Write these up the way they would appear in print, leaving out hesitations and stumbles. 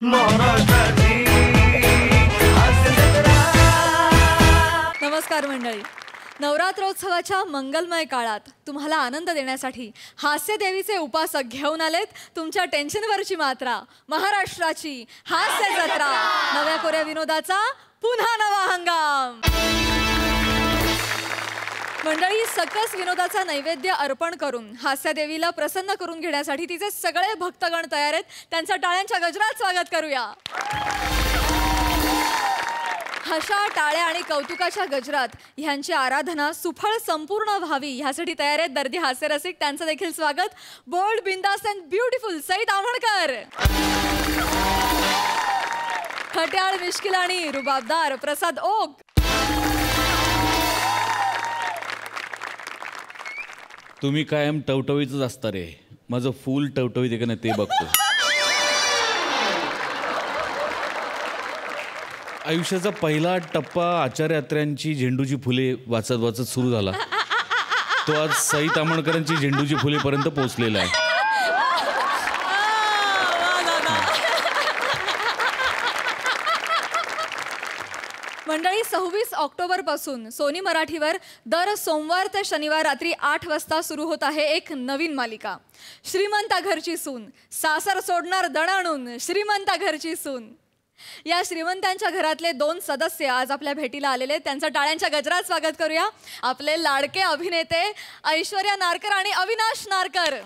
नमस्कार मंडळी. नवरात्रोत्सवाच्या मंगलमय काळात तुम्हाला आनंद देण्यासाठी हास्य देवीचे उपासक घेऊन आलेत तुमच्या टेन्शनवरची मात्रा, महाराष्ट्राची हास्य जत्रा. नव्या कोऱ्या विनोदाचा पुन्हा नवा हंगाम. मंडळी, सकस विनोदाचा नैवेद्य अर्पण करून हास्य देवीला प्रसन्न करून घेण्यासाठी तिचे सगळे भक्तगण तयार आहेत. त्यांचं टाळ्यांच्या गजरात स्वागत करूया. हशा, टाळ्या आणि कौतुकाच्या गजरात ह्यांची आराधना सुफळ संपूर्ण व्हावी ह्यासाठी तयार आहेत दर्दी हास्यरसिक. त्यांचं देखील स्वागत. बोल्ड, बिंदास अँड ब्युटिफुल सईद आव्हाणकर. खट्याळ, मिश्किल आणि रुबाबदार प्रसाद ओक. तुम्ही कायम टवटवीतच असता रे. माझं फुल टवटवीत आहे का नाही ते बघतो. आयुष्याचा पहिला टप्पा आचार्य अत्र्यांची झेंडूची फुले वाचत वाचत सुरू झाला. तो आज सई तामणकरांची झेंडूची फुलेपर्यंत पोहोचलेला आहे. मंडळी, 26 ऑक्टोबर पासून सोनी मराठीवर दर सोमवार ते शनिवार रात्री 8 वाजता सुरू होत आहे एक नवीन मालिका, श्रीमंता घरची सून. सासर सोडणार दणाणून श्रीमंता घरची सून. या श्रीमंतांच्या घरातले 2 सदस्य आज आपल्या भेटीला आलेले. त्यांचं टाळ्यांच्या गजरात स्वागत करूया. आपले लाडके अभिनेते ऐश्वर्या नारकर आणि अविनाश नारकर.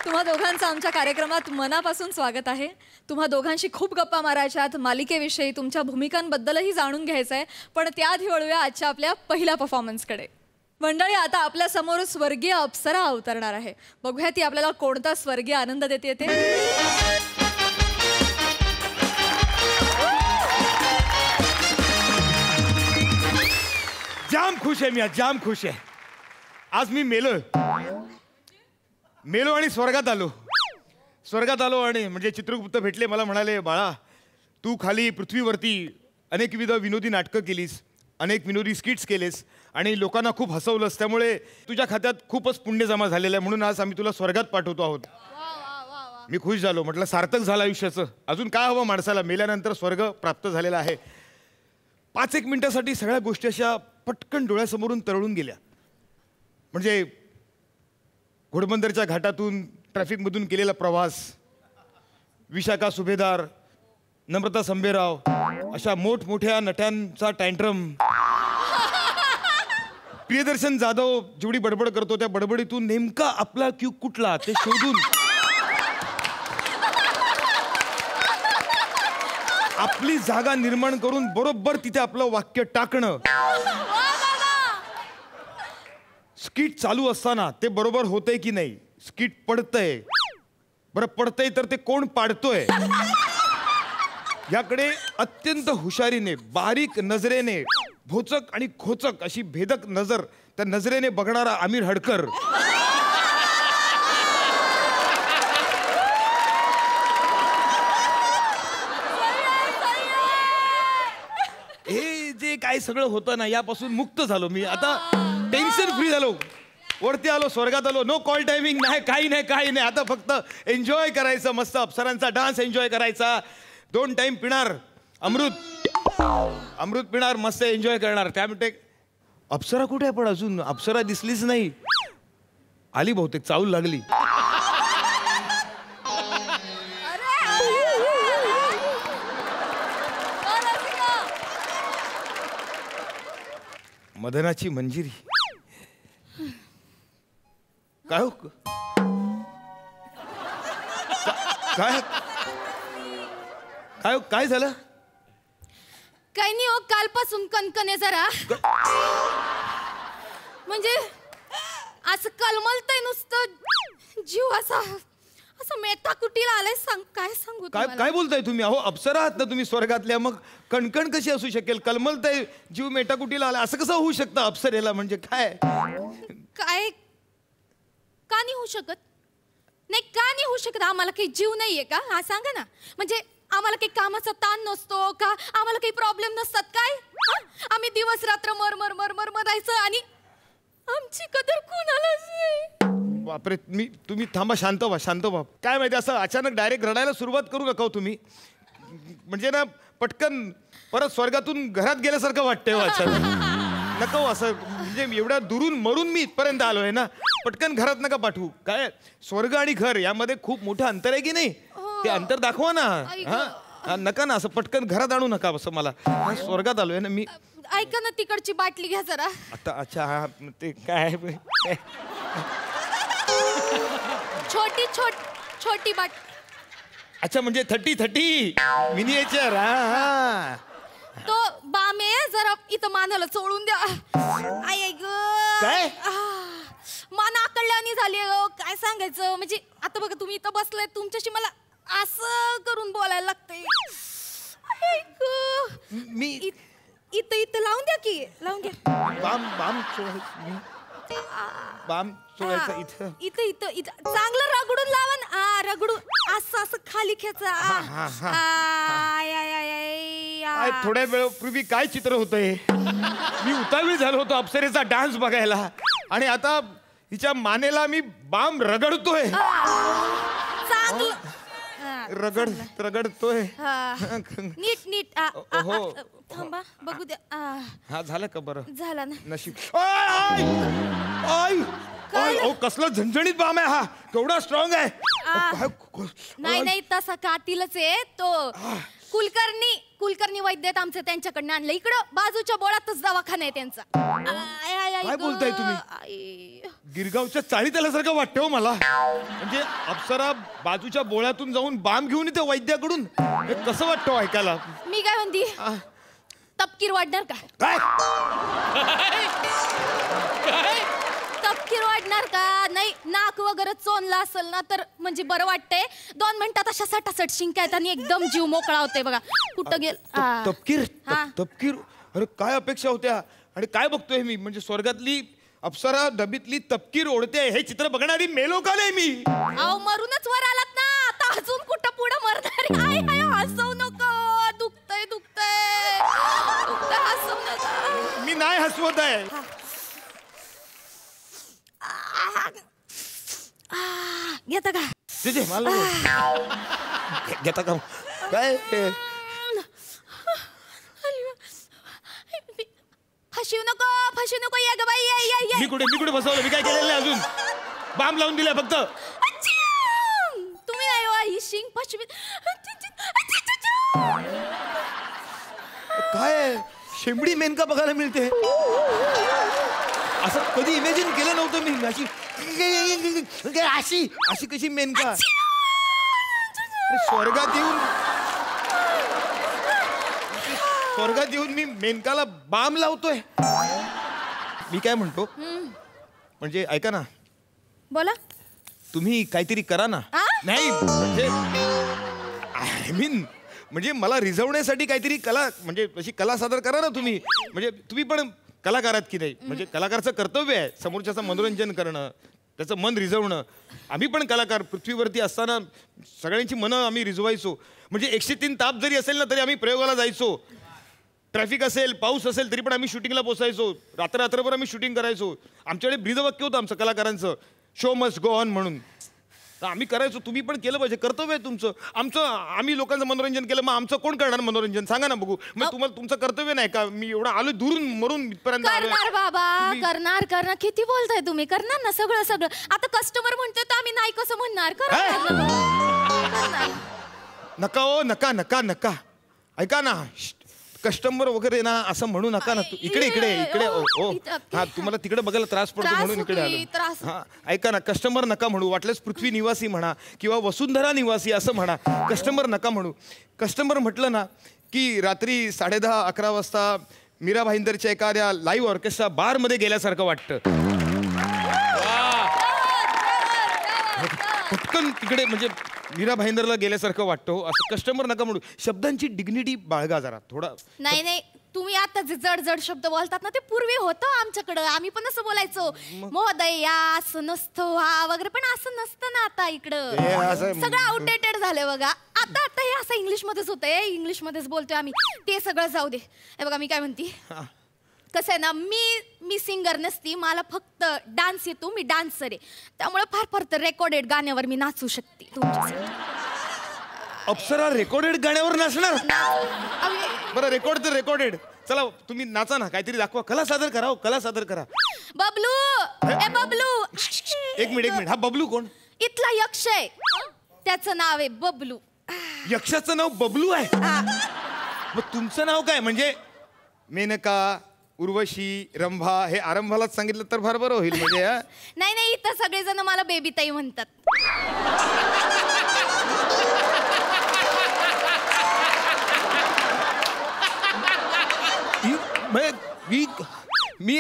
तुम्हा दोघांचं आमच्या कार्यक्रमात मनापासून स्वागत आहे. तुम्हा दोघांशी खूप गप्पा मारायच्यात, मालिकेविषयी तुमच्या भूमिकांबद्दलही जाणून घ्यायचं आहे. पण त्याआधी वळूया आजच्या आपल्या पहिल्या परफॉर्मन्सकडे. मंडळी, आता आपल्या समोर स्वर्गीय अप्सरा अवतरणार आहे. बघूया ती आपल्याला कोणता स्वर्गीय आनंद देते ते. जाम खुश आहे मी, जाम खुश आहे. आज मी मेलो आणि स्वर्गात आलो आणि म्हणजे चित्रगुप्त भेटले, मला म्हणाले, बाळा तू खाली पृथ्वीवरती अनेकविध विनोदी नाटकं केलीस, अनेक विनोदी स्किट्स केलेस आणि लोकांना खूप हसवलंस, त्यामुळे तुझ्या खात्यात खूपच पुण्य जमा झालेलं आहे, म्हणून आज आम्ही तुला स्वर्गात पाठवतो आहोत. मी खुश झालो. म्हटलं सार्थक झालं आयुष्याचं. अजून काय हवं माणसाला, मेल्यानंतर स्वर्ग प्राप्त झालेला आहे. 5-1 मिनिटासाठी सगळ्या गोष्टी अशा पटकन डोळ्यासमोरून तरळून गेल्या. म्हणजे घोडबंदरच्या घाटातून ट्रॅफिकमधून केलेला प्रवास, विशाखा सुभेदार, नम्रता संभेराव अशा मोठमोठ्या नट्यांचा टँट्रम, प्रियदर्शन जाधव जेवढी बडबड करतो त्या बडबडीतून नेमका आपला क्यू कुठला ते शोधून आपली जागा निर्माण करून बरोबर तिथे आपलं वाक्य टाकणं. स्किट चालू असताना ते बरोबर होतंय की नाही, स्किट पडतंय, बरं पडतंय तर ते कोण पाडतोय याकडे अत्यंत हुशारीने, बारीक नजरेने, भोचक आणि खोचक अशी भेदक नजर त्या नजरेने बघणारा आमिर हडकर. हे जे काय सगळं होतं ना, यापासून मुक्त झालो मी. आता टेन्शन फ्री झालो, वरती आलो, स्वर्गात आलो. नो कॉल टायमिंग नाही, काही नाही. आता फक्त एन्जॉय करायचं, मस्त अप्सरांचा डान्स एन्जॉय करायचा. 2 टाइम पिणार अमृत पिणार, मस्त एन्जॉय करणार. त्यामुळे अप्सरा कुठे आहे? पण अजून अप्सरा दिसलीच नाही. आली बहुतेक, चावल लागली. मदनाची मंजिरी. काय हो, काय झालं? काही नाही हो, कालपासून कणकणे जरा, म्हणजे असं कलमलतय नुसतं जीव, असं मेटाकुटीला आलंय. काय सांगू काय बोलताय तुम्ही? अहो अप्सरा आहात ना तुम्ही स्वर्गातल्या, मग कणकण कशी असू शकेल? कलमलतय, जीव मेटाकुटीला आला, असं कसं होऊ शकतं अप्सरेला? म्हणजे काय का नाही होऊ शकत? नाही, का नाही होऊ शकत? आम्हाला काही जीव नाहीये का? हा सांगा ना. म्हणजे आम्हाला काही कामाचा ताण नसतो का? आम्हाला काही प्रॉब्लेम नसतात काय? आम्ही दिवस रात्र मर मरायचं आणि आमची कदर कोणालाच नाही. बापरे तुम्ही थांबा, शांत व्हा. काय माहिती असं अचानक डायरेक्ट रडायला सुरुवात करू नका हो तुम्ही. म्हणजे ना पटकन परत स्वर्गातून घरात गेल्यासारखं वाटतंय अचानक. नका हो असं, म्हणजे एवढ्या दुरून मरून मी इथपर्यंत आलोय ना, पटकन घरात नका पाठवू. काय स्वर्ग आणि घर यामध्ये खूप मोठं अंतर आहे की नाही? ते अंतर दाखवा ना. हा नका ना असं पटकन घरात आणू नका असं. मला स्वर्गात आलोय ना मी. ऐका ना, तिकडची बाटली घ्या जरा. आता अच्छा हा ते काय छोटी बाट. अच्छा म्हणजे 30 मिनिएचर. हा तो बामे जरा इथं मानाला चोळून द्या. आय ग काय? मान आकळल्यानी झाली. काय सांगायचं, म्हणजे आता बघा तुम्ही इथं बसलाय, तुमच्याशी मला असं करून बोलायला लागतंय. मी इथं लावून द्या की, लावून द्या. बाम चोळायचं इथं चांगलं रगडून लावा ना. रगडून असं खाली खेचा. थोड्या वेळापूर्वी काय चित्र होतंय. मी उतावीळ झालो होतो अप्सरेचा डान्स बघायला, आणि आता हिच्या मानेला मी बाम रगडतोय. रगडतोय. नीट थांबा, बघू द्या. हा झालं का? बरं झाला ना. नशीब. कसलं झणझणीत बाम आहे हा, केवढा स्ट्रॉंग आहे. नाही तसा कातीलच आहे तो. कुलकर्णी वैद्य आहेत आमचे, त्यांच्याकडनं आणलं. इकडं बाजूच्या बोळातच दवाखाना आहे त्यांचा. काय बोलताय तुम्ही? गिरगावच्या चाळीत आल्यासारखं वाटतं हो मला. म्हणजे अप्सरा बाजूच्या बोळ्यातून जाऊन बाम घेऊन येते वैद्याकडून. हे कसं वाटतं ऐकायला? मी काय म्हणते, तपकीर वाढणार का? काय तपकीर वाढणार का? नाही, नाक वगैरे चोनला असेल ना तर म्हणजे बरं वाटतंय. 2 मिनिटात अशा सटासट शिंकायत आणि एकदम जीव मोकळा होते बघा. कुठं गेल तपकीर. अरे काय अपेक्षा होत्या आणि काय बघतोय मी. म्हणजे स्वर्गातली अप्सरा डबीतली तपकीर ओढते. हे चित्र बघणारी मेलो का नाही मी? अहो मरूनच वर आलात ना, आता अजून कुठं पुढं मरणार. हसवू नको, दुखतंय हसवू नका. मी नाही हसवत आहे. घेता का? मला घेता का? काय फसू नको या ग बाई. मी कुठे बसवलं? मी काय केलेलं नाही अजून. बाम लावून दिला फक्त. तुम्ही नाही शिंग फसवी. काय शेंबडी मेनका बघायला मिळते. असं कधी इमॅजिन केलं नव्हतं मी. अशी कशी मेनका स्वर्गात येऊन मी मेनकाला बाम लावतोय. मी काय म्हणतो, म्हणजे ऐका ना, बोला. तुम्ही काहीतरी करा ना. नाही म्हणजे आय मीन म्हणजे मला रिझवण्यासाठी काहीतरी कला, म्हणजे अशी कला सादर करा ना तुम्ही. म्हणजे तुम्ही पण कलाकार आहात की नाही. म्हणजे कलाकारचं कर्तव्य आहे समोरच्याचं मनोरंजन करणं, त्याचं मन रिझवणं. आम्ही पण कलाकार पृथ्वीवरती असताना सगळ्यांची मनं आम्ही रिझवायचो. म्हणजे 103 ताप जरी असेल ना तरी आम्ही प्रयोगाला जायचो. ट्रॅफिक असेल, पाऊस असेल तरी पण आम्ही शूटिंगला पोचायचो. रात्रभर आम्ही शूटिंग करायचो. आमच्याकडे ब्रीदवाक्य होतं आमचं कलाकारांचं, शो मस्ट गो ऑन म्हणून. आम्ही करायचो. तुम्ही पण केलं पाहिजे, कर्तव्य आहे तुमचं. आम्ही लोकांचं मनोरंजन केलं, मग आमचं कोण करणार मनोरंजन? सांगा ना बघू. मग तुम्हाला तुमचं कर्तव्य नाही का? मी एवढा आलो दुरून मरून इथपर्यंत करणार बाबा, करणार. किती बोलताय तुम्ही? करणार ना सगळं. आता कस्टमर म्हणतोय तर आम्ही नाही कसं म्हणणार? करणार. नका हो, नका ऐका ना, कस्टमर वगैरे ना असं म्हणू नका ना. इकडे हा तुम्हाला तिकडे बघायला त्रास पडतो म्हणून इकडे आलो. हा ऐका ना, कस्टमर नका म्हणू. वाटल्यास पृथ्वी निवासी म्हणा किंवा वसुंधरा निवासी असं म्हणा. कस्टमर नका म्हणू. कस्टमर म्हटलं ना की रात्री 10:30-11 वाजता मीरा भाईंदरच्या एखाद्या लाईव्ह ऑर्केस्ट्रा बारमध्ये गेल्यासारखं वाटतं. पटकन तिकडे म्हणजे मीरा भाईंदरला गेल्यासारखं वाटतं. असं कस्टमर नका म्हणू. शब्दांची डिग्निटी बाळगा जरा थोडा. नाही तुम्ही आता जे जड जड बोलतात ना ते पूर्वी होतं आमच्याकडं. आम्ही पण असं बोलायचो, महोदय या असं नसतं हा वगैरे. पण असं नसतं ना आता इकडं. सगळं आउटडेटेड झालंय बघा. आता हे असं इंग्लिशमध्येच होतंय. इंग्लिशमध्येच बोलतोय आम्ही. ते सगळं जाऊ दे. हे बघा मी काय म्हणते, कसं आहे ना, मी सिंगर नसती, मला फक्त डान्स येतो, मी डान्सर आहे. त्यामुळे फार फार तर रेकॉर्डेड गाण्यावर मी नाचू शकते तुमच्यासाठी. अप्सरा रेकॉर्डेड गाण्यावर नाचणार? अरे, बरं, रेकॉर्ड तर रेकॉर्डेड. चला तुम्ही नाचा ना, काहीतरी दाखवा, कला सादर करा. हो, कला सादर करा. बबलू, ए बबलू. एक मिनिट. हा बबलू कोण? इथला यक्ष आहे, त्याचं नाव आहे बबलू. यक्षाचं नाव बबलू आहे? मग तुमचं नाव काय? म्हणजे मेनका, उर्वशी, रंभा हे आरंभालाच सांगितलं तर फार बरं होईल. म्हणजे नाही, इथं सगळेजण मला बेबी ताई म्हणतात. मी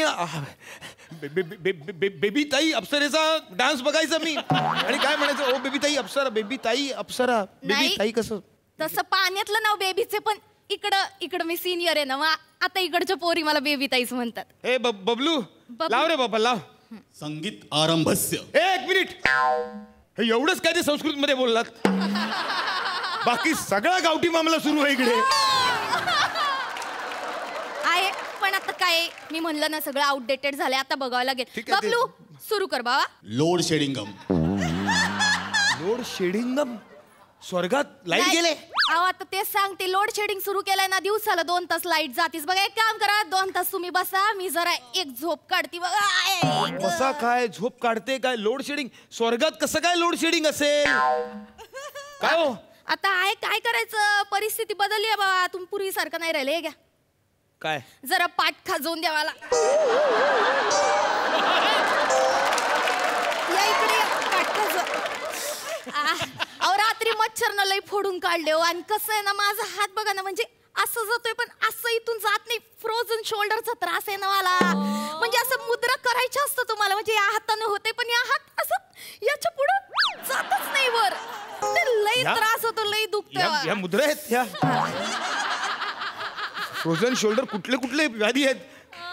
बेबी ताई अप्सरेचा डान्स बघायचा मी, आणि काय म्हणायचं, ओ बेबी ताई अप्सरा, बेबी ताई अप्सरा, बेबी नाही. ताई कसं? तसं पाण्यातलं नाव बेबीचे, पण इकडं मी सिनियर आहे ना, मग आता इकडच्या पोरी मला बेबी ताईच म्हणतात. ए बबलू, लाव रे बाबा, लाव. संगीत आरंभस्य. एक मिनिट. हे एवढंच काय ते संस्कृत मध्ये बोललात? बाकी सगळा गावठी मामला सुरू आहे इकडे. आहे, पण आता काय, मी म्हणलं ना, सगळं आउटडेटेड झालंय, आता बघावं लागेल. ठीक आहे, बबलू सुरू कर बाबा. लोड शेडिंगम. लोड शेडिंगम? स्वर्गात लाईट नाही, गेले? अहो आता तेच सांगते, लोड शेडिंग सुरू केलंय ना, दिवसाला 2 तास लाईट जातीस. बघा, एक काम करा, 2 तास तुम्ही बसा, मी जरा एक झोप काढते. बघा, कसा काय झोप काढते काय? लोड शेडिंग स्वर्गात कसं काय लोड शेडिंग असेल? काय हो? आता आहे, काय करायचं, परिस्थिती बदलली आहे बाबा, तुम्ही पूर्वीसारखं नाही राहिले. हे घ्या, काय? जरा पाठ खाजवून द्या मला. या इकडे या, पाठ खाजव. अहो रात्री मच्छरनं लई फोडून काढले हो, आणि कसं आहे ना, माझा हात बघा ना, म्हणजे असं जातोय पण असं इथून जात नाही. फ्रोझन शोल्डरचा त्रास आहे ना मला. म्हणजे असं मुद्रा करायचं असतं तुम्हाला, म्हणजे या हाताने होते, पण या हात असं याच्या पुढे जातच नाही वर. ते लई त्रास होतो, लई दुखतोय. या मुद्रा आहेत ह्या? Frozen shoulder? कुठले कुठले व्याधी आहेत?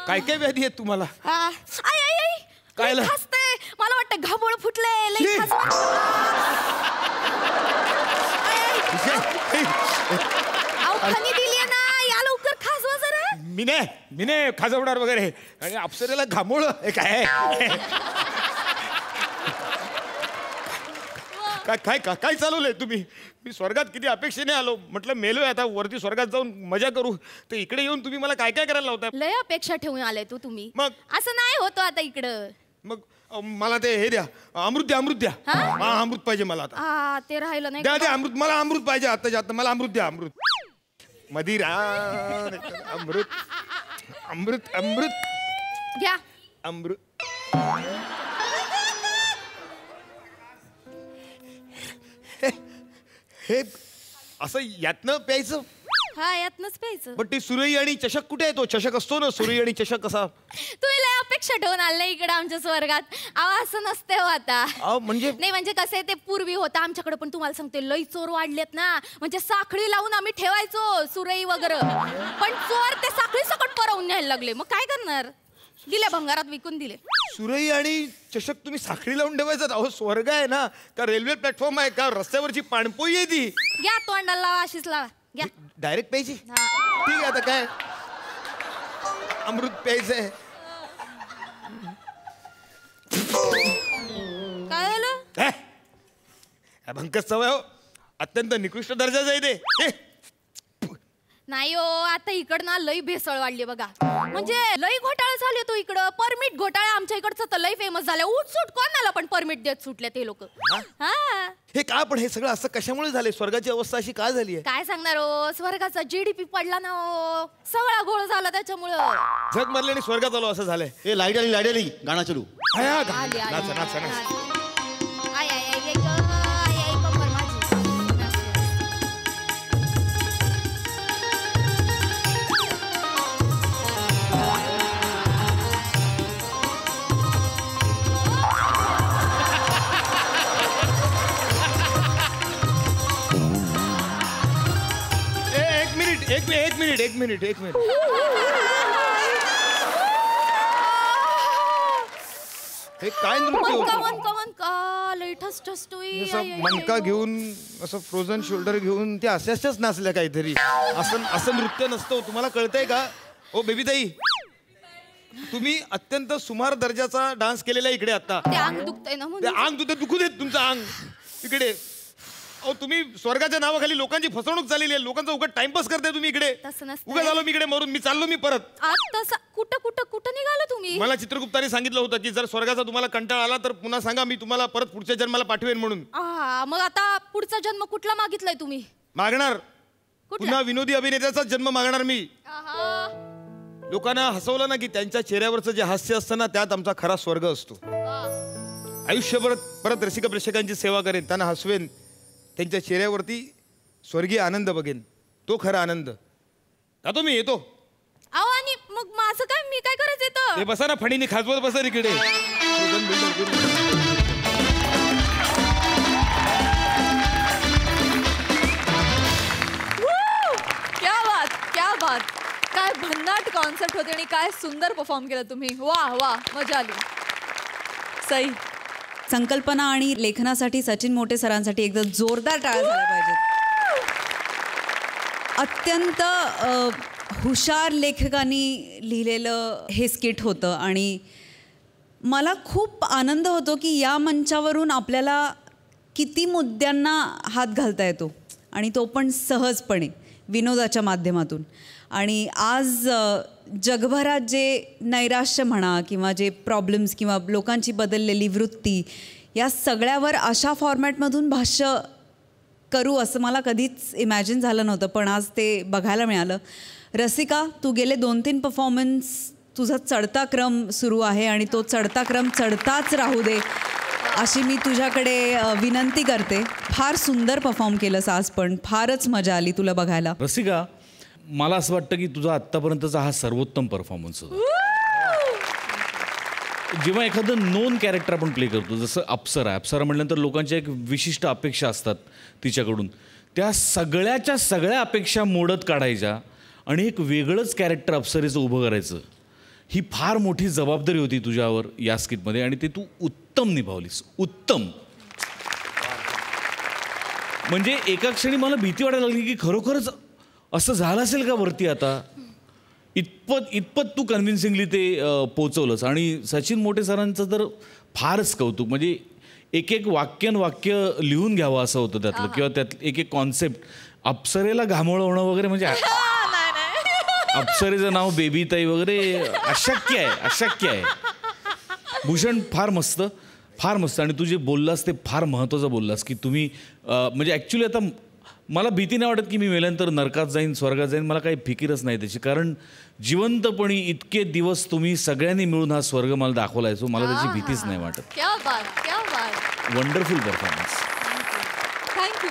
काय काय व्याधी आहेत तुम्हाला? काय खासते, मला वाटतं घाबोळ फुटले, लई खास. अहो खनी दिली ना, या लवकर खासवा जरा. मी नाही खाजवणार वगैरे. आणि अप्सरेला घामोळ काय? काय काय काय चालवलंय तुम्ही? मी स्वर्गात किती अपेक्षेने आलो, म्हटलं मेलोय आता, वरती स्वर्गात जाऊन मजा करू, तर इकडे येऊन तुम्ही मला काय काय करायला लावताय? लय अपेक्षा ठेवून आले तू तुम्ही. मग? असं नाही होतो आता इकडं. मग मला ते हे द्या, अमृत द्या, अमृत द्या. हा? अमृत पाहिजे मला आता. ते राहिलं नाही. द्या अमृत, मला अमृत पाहिजे आताच्या आता. मला अमृत द्या, अमृत. मदिरा, अमृत, अमृत, अमृत घ्या. अमृत. हे असं यातनं प्यायचं? हा, यातनच प्यायचं. पण ती सुरई आणि चषक कुठे आहे? तो चषक असतो ना, सुरई आणि चषक कसा? तुम्ही लय अपेक्षा ठेवून आले इकडे आमच्या स्वर्गात. अहो असं नसते हो आता. म्हणजे नाही, म्हणजे कसं आहे, ते पूर्वी होतं आमच्याकडे, पण तुम्हाला सांगते लई चोर वाढलेत ना. म्हणजे साखळी लावून आम्ही ठेवायचो सुरई वगैरे, पण चोर ते साखळी सकट पळवून न्यायला लागले. मग काय करणार? दिले, भंगारात विकून दिले. सुरई आणि चषक तुम्ही साखळी लावून ठेवायचं? अहो स्वर्ग आहे ना, का रेल्वे प्लॅटफॉर्म आहे का, रस्त्यावरची पाणपोई आहे ती? घ्या, तोंडाला लावा, अशीच लावा. घ्या. डायरेक्ट प्यायची? हा. ठीक आहे, आता काय अमृत प्यायचंय. काय झालं? काय भंकस सवय हो, अत्यंत निकृष्ट दर्जाचं आहे ते. नाही हो, आता इकडनं लई भेसळ वाढली बघा. म्हणजे लई घोटाळे झाले तो इकडं. परमिट घोटाळे आमच्या इकडचं तर लई फेमस झालं. उठसूट कोणाला पण परमिट देत सुटले ते लोक. हे का? पण हे सगळं असं कशामुळे झालंय? स्वर्गाची अवस्था अशी का झाली आहे? काय सांगणार हो, स्वर्गाचा GDP पडला ना हो, सगळा घोळ झाला त्याच्यामुळं. झक मारले आणि स्वर्गात आलो असं झालंय. ए लाईट आली गाणं चालू. आली, आली. नाचा नाचा नाचा. आय, आय, आय, आय, आय, आय, कमर माझी. एक मिनिट. हे काय नृत्य होतं? मनका लई ठसठसतोय. असं मनका घेऊन, असं फ्रोझन शोल्डर घेऊन ते अशाच नाचल्या काहीतरी. असं नृत्य नसतं. तुम्हाला कळतंय का? ओ बेबी ताई, तुम्ही अत्यंत सुमार दर्जाचा डान्स केलेला इकडे आता. ते अंग दुखतंय ना ते म्हणून. अंग दुखू देत तुमचं अंग इकडे. अहो तुम्ही स्वर्गाच्या नावाखाली लोकांची फसवणूक झालेली आहे. लोकांचा उगाच टाइमपास करताय तुम्ही इकडे. तसं नसतं. उगा झालो मी इकडे मरून. मी चाललो मी परत. आता कुठं कुठं कुठं निघालो तुम्ही? मला चित्रगुप्ताने सांगितलं होतं की जर स्वर्गाचा तुम्हाला कंटाळा आला तर पुन्हा सांगा, मी तुम्हाला परत पुढच्या जन्माला पाठवेन म्हणून. मग आता पुढचा जन्म कुठला मागितलाय तुम्ही? मागणार कुठला? पुन्हा विनोदी अभिनेत्याचाच जन्म मागणार मी. लोकांना हसवलं ना की त्यांच्या चेहऱ्यावरचं जे हास्य असतं ना त्यात आमचा खरा स्वर्ग असतो. आयुष्यभर परत रसिक प्रेक्षकांची सेवा करेन, त्यांना हसवेन, त्यांच्या चेहऱ्यावरती स्वर्गीय आनंद बघेन. तो खरा आनंद. जातो मी, येतो. अहो आणि मग माझं काय, मी काय करायचं इथं? ते बसा ना फणीने खाजवत बसा इकडे. क्या बात, क्या बात. काय भन्नाट कॉन्सेप्ट होते आणि काय सुंदर परफॉर्म केलं तुम्ही. वा वा, मजा आली. सई. संकल्पना आणि लेखनासाठी सचिन मोटे सरांसाठी एकदा जोरदार टाळ्या झाल्या पाहिजेत. अत्यंत हुशार लेखकांनी लिहिलेलं हे स्किट होतं आणि मला खूप आनंद होतो की या मंचावरून आपल्याला किती मुद्द्यांना हात घालता येतो आणि तो पण सहजपणे विनोदाच्या माध्यमातून. आणि आज जगभरात जे नैराश्य म्हणा किंवा जे प्रॉब्लेम्स किंवा लोकांची बदललेली वृत्ती या सगळ्यावर अशा फॉर्मॅटमधून भाष्य करू असं मला कधीच इमॅजिन झालं नव्हतं, पण आज ते बघायला मिळालं. रसिका, तू गेले 2-3 परफॉर्मन्स तुझा चढता क्रम सुरू आहे आणि तो चढता क्रम चढताच राहू दे अशी मी तुझ्याकडे विनंती करते. फार सुंदर परफॉर्म केलंस आज, पण फारच मजा आली तुला बघायला. रसिका, मला असं वाटतं की तुझा आत्तापर्यंतचा हा सर्वोत्तम परफॉर्मन्स होता. जेव्हा एखादं नोन कॅरेक्टर आपण प्ले करतो, जसं अप्सरा म्हटल्यानंतर लोकांच्या एक विशिष्ट अपेक्षा असतात तिच्याकडून, त्या सगळ्याच्या सगळ्या अपेक्षा मोडत काढायच्या आणि एक वेगळंच कॅरेक्टर अप्सरेचं उभं करायचं, ही फार मोठी जबाबदारी होती तुझ्यावर या स्किटमध्ये आणि ते तू उत्तम निभावलीस. उत्तम. म्हणजे एका क्षणी मला भीती वाटायला लागली की खरोखरच असं झालं असेल का वरती आता. इतपत तू कन्व्हिन्सिंगली ते पोचवलंस. आणि सचिन मोटे सरांचं तर फारच कौतुक. म्हणजे एक वाक्य लिहून घ्यावं असं होतं त्यातलं, किंवा त्यात एक कॉन्सेप्ट. अप्सरेला घामोळवणं वगैरे म्हणजे अप्सरेचं नाव बेबीताई वगैरे अशक्य आहे. भूषण, फार मस्त. आणि तू जे बोललास ते फार महत्त्वाचं बोललास की तुम्ही म्हणजे ॲक्च्युली आता मला भीती नाही वाटत की मी मेल्यानंतर नरकात जाईन, स्वर्गात जाईन. मला काही फिकीरच नाही त्याची, कारण जिवंतपणी इतके दिवस तुम्ही सगळ्यांनी मिळून हा स्वर्ग मला दाखवलाय, सो मला त्याची भीतीच नाही वाटत. क्या बात, क्या बात. Wonderful performance. थँक्यू.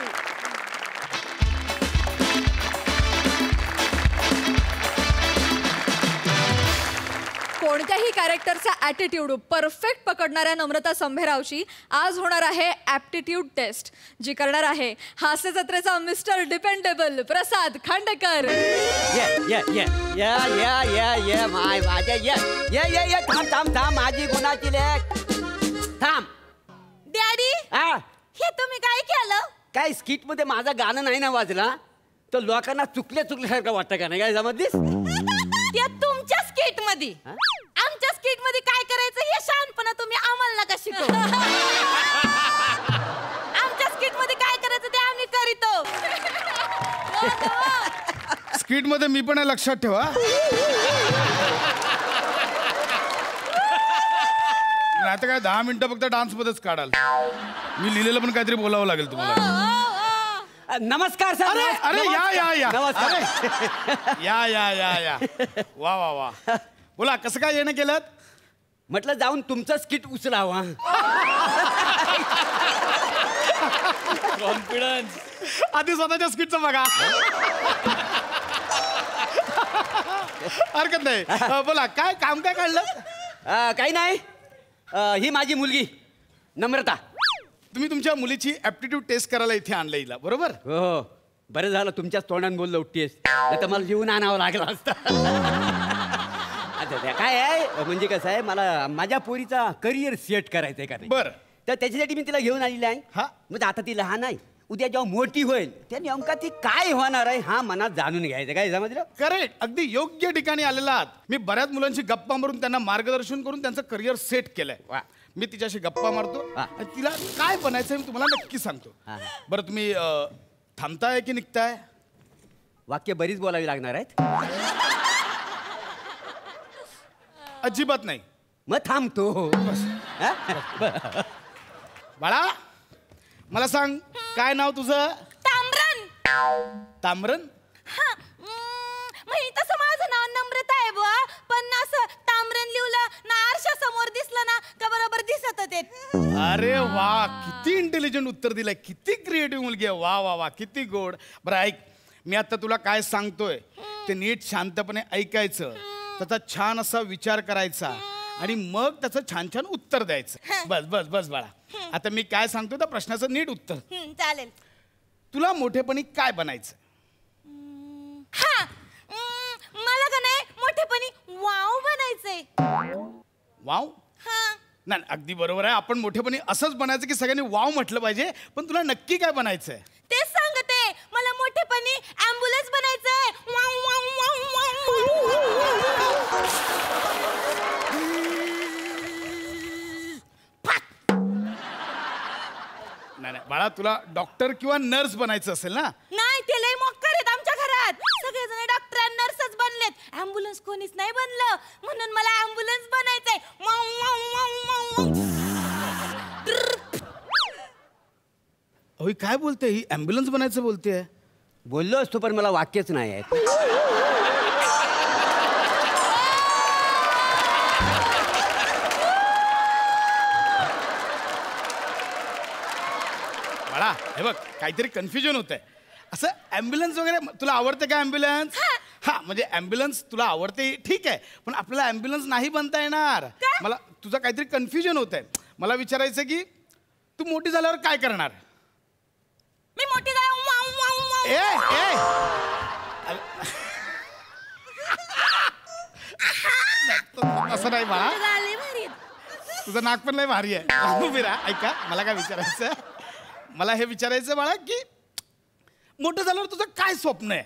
कोणत्याही कॅरेक्टरचा ॲटिट्यूड परफेक्ट पकडणाऱ्या नम्रता संभेरावची आज होणार आहे ॲप्टिट्यूड टेस्ट, जी करणार आहे हास्य जत्रेचा मिस्टर डिपेंडेबल प्रसाद खांडेकर. थांब माझी गुणाची लेक. थांब डॅडी, हे तुम्ही काय केलं? काय स्किट मध्ये माझं गाणं नाही ना वाजला तर लोकांना चुकल्यासारखं वाटतं का नाही? काय समजलीस? ते तुमच्या स्किट मध्ये. आमच्या स्किट मध्ये काय करायचं हे शहाणपणा तुम्ही आम्हाला नका शिकवू. आमच्या स्किट मध्ये काय करायचं ते आम्ही करीतो. स्किट मध्ये मी पण आहे, लक्षात ठेवा. आता काय 10 मिनिटं फक्त डान्स मध्येच काढाल. मी लिहिलेलं पण काहीतरी बोलावं लागेल तुम्हाला. नमस्कार सर. अरे या नमस्कार. या वा. बोला, कसं काय येणं केलं? म्हटलं जाऊन तुमचं स्किट उचलावा. कॉन्फिडन्स. आधी स्वतःच्या स्किटचं बघा. हरकत नाही. बोला, काय काम काय काढलं? काही नाही. ही माझी मुलगी नम्रता. तुम्ही तुमच्या मुलीची ॲप्टिट्यूड टेस्ट करायला इथे आणलं हिला, बरोबर? हो, बरं झालं तुमच्याच तोंडाने बोललो उठतेस, नाही तर मला जीवन आणावं लागलं असतं. आता काय आहे म्हणजे कसं आहे, मला माझ्या पोरीचा करिअर सेट करायचं आहे का नाही. बरं. तर त्याच्यासाठी मी तिला घेऊन आलेली आहे. हा. म्हणजे आता ती लहान आहे, उद्या जेव्हा मोठी होईल त्या नेमका ती काय होणार आहे हा मनात जाणून घ्यायचं. काय समजलं? करेक्ट, अगदी योग्य ठिकाणी आलेला आहात. मी बऱ्याच मुलांशी गप्पा मारून त्यांना मार्गदर्शन करून त्यांचं करिअर सेट केलंय. वा. मी तिच्याशी गप्पा मारतो वा. आणि तिला काय बनायचंय मी तुम्हाला नक्की सांगतो. बरं तुम्ही थांबताय की निघताय? वाक्य बरीच बोलावी लागणार आहेत. अजिबात नाही. मग थांबतो. हा? बाळा मला सांग काय नाव तुझं? ताम्रन. ताम्रन? म्हणजे तसं माझं नाव नम्रता आहे बुवा, पण असं ताम्रन लिहलं ना आरशा समोर दिसलं ना का बरोबर दिसत ते. अरे वा, किती इंटेलिजंट उत्तर दिलंय, किती क्रिएटिव्ह मुलगी आहे. वा वा वा, किती गोड. बरं ऐक, मी आता तुला काय सांगतोय ते नीट शांतपणे ऐकायचं, त्याचा छान असा विचार करायचा आणि मग त्याचं छान छान उत्तर द्यायचं. बस बस बस बाळा, आता मी काय सांगतो त्या प्रश्नाचं नीट उत्तर. चालेल. तुला मोठेपणी काय बनायचं? हा, मला का नाही मोठेपणी वाव बनायचंय. वाव? हा, नाही अगदी बरोबर आहे. आपण मोठेपणी असंच बनायचं की सगळ्यांनी वाव म्हटलं पाहिजे, पण तुला नक्की काय बनायचंय? तेच सांगते, मला मोठेपणी ॲम्ब्युलन्स बनायचंय. वाव वाव वाव वाव नाही नाही बाळा, तुला डॉक्टर किंवा नर्स बनायचं असेल ना? नाही, ते लय मोक्कर आहेत आमच्या घरात. सगळेजण डॉक्टर आणि नर्सच बनलेत. ॲम्ब्युलन्स कोणीच नाही बनलं, म्हणून मला ॲम्ब्युलन्स बनायचंय. Wow wow wow wow. अहो काय बोलते ही? ॲम्ब्युलन्स बनायचं बोलते. बोललो असतो पण मला वाक्यच नाही आहे. बाळा हे बघ, काहीतरी कन्फ्युजन होत आहे. असं ॲम्ब्युलन्स वगैरे तुला आवडते का? ॲम्ब्युलन्स? हा म्हणजे ॲम्ब्युलन्स तुला आवडते ठीक आहे, पण आपल्याला ॲम्ब्युलन्स नाही बनता येणार. मला तुझं काहीतरी कन्फ्युजन होत आहे. मला विचारायचं की तू मोठी झाल्यावर काय करणार? मी मोठी झाले. Wow wow wow. ए ए असं नाही बाळा, झाले भारी. तुझं नाक पण लय भारी आहे. उभी राहा, ऐका मला काय विचारायचं. मला हे विचारायचं बाळा की मोठं झाल्यावर तुझं काय स्वप्न आहे?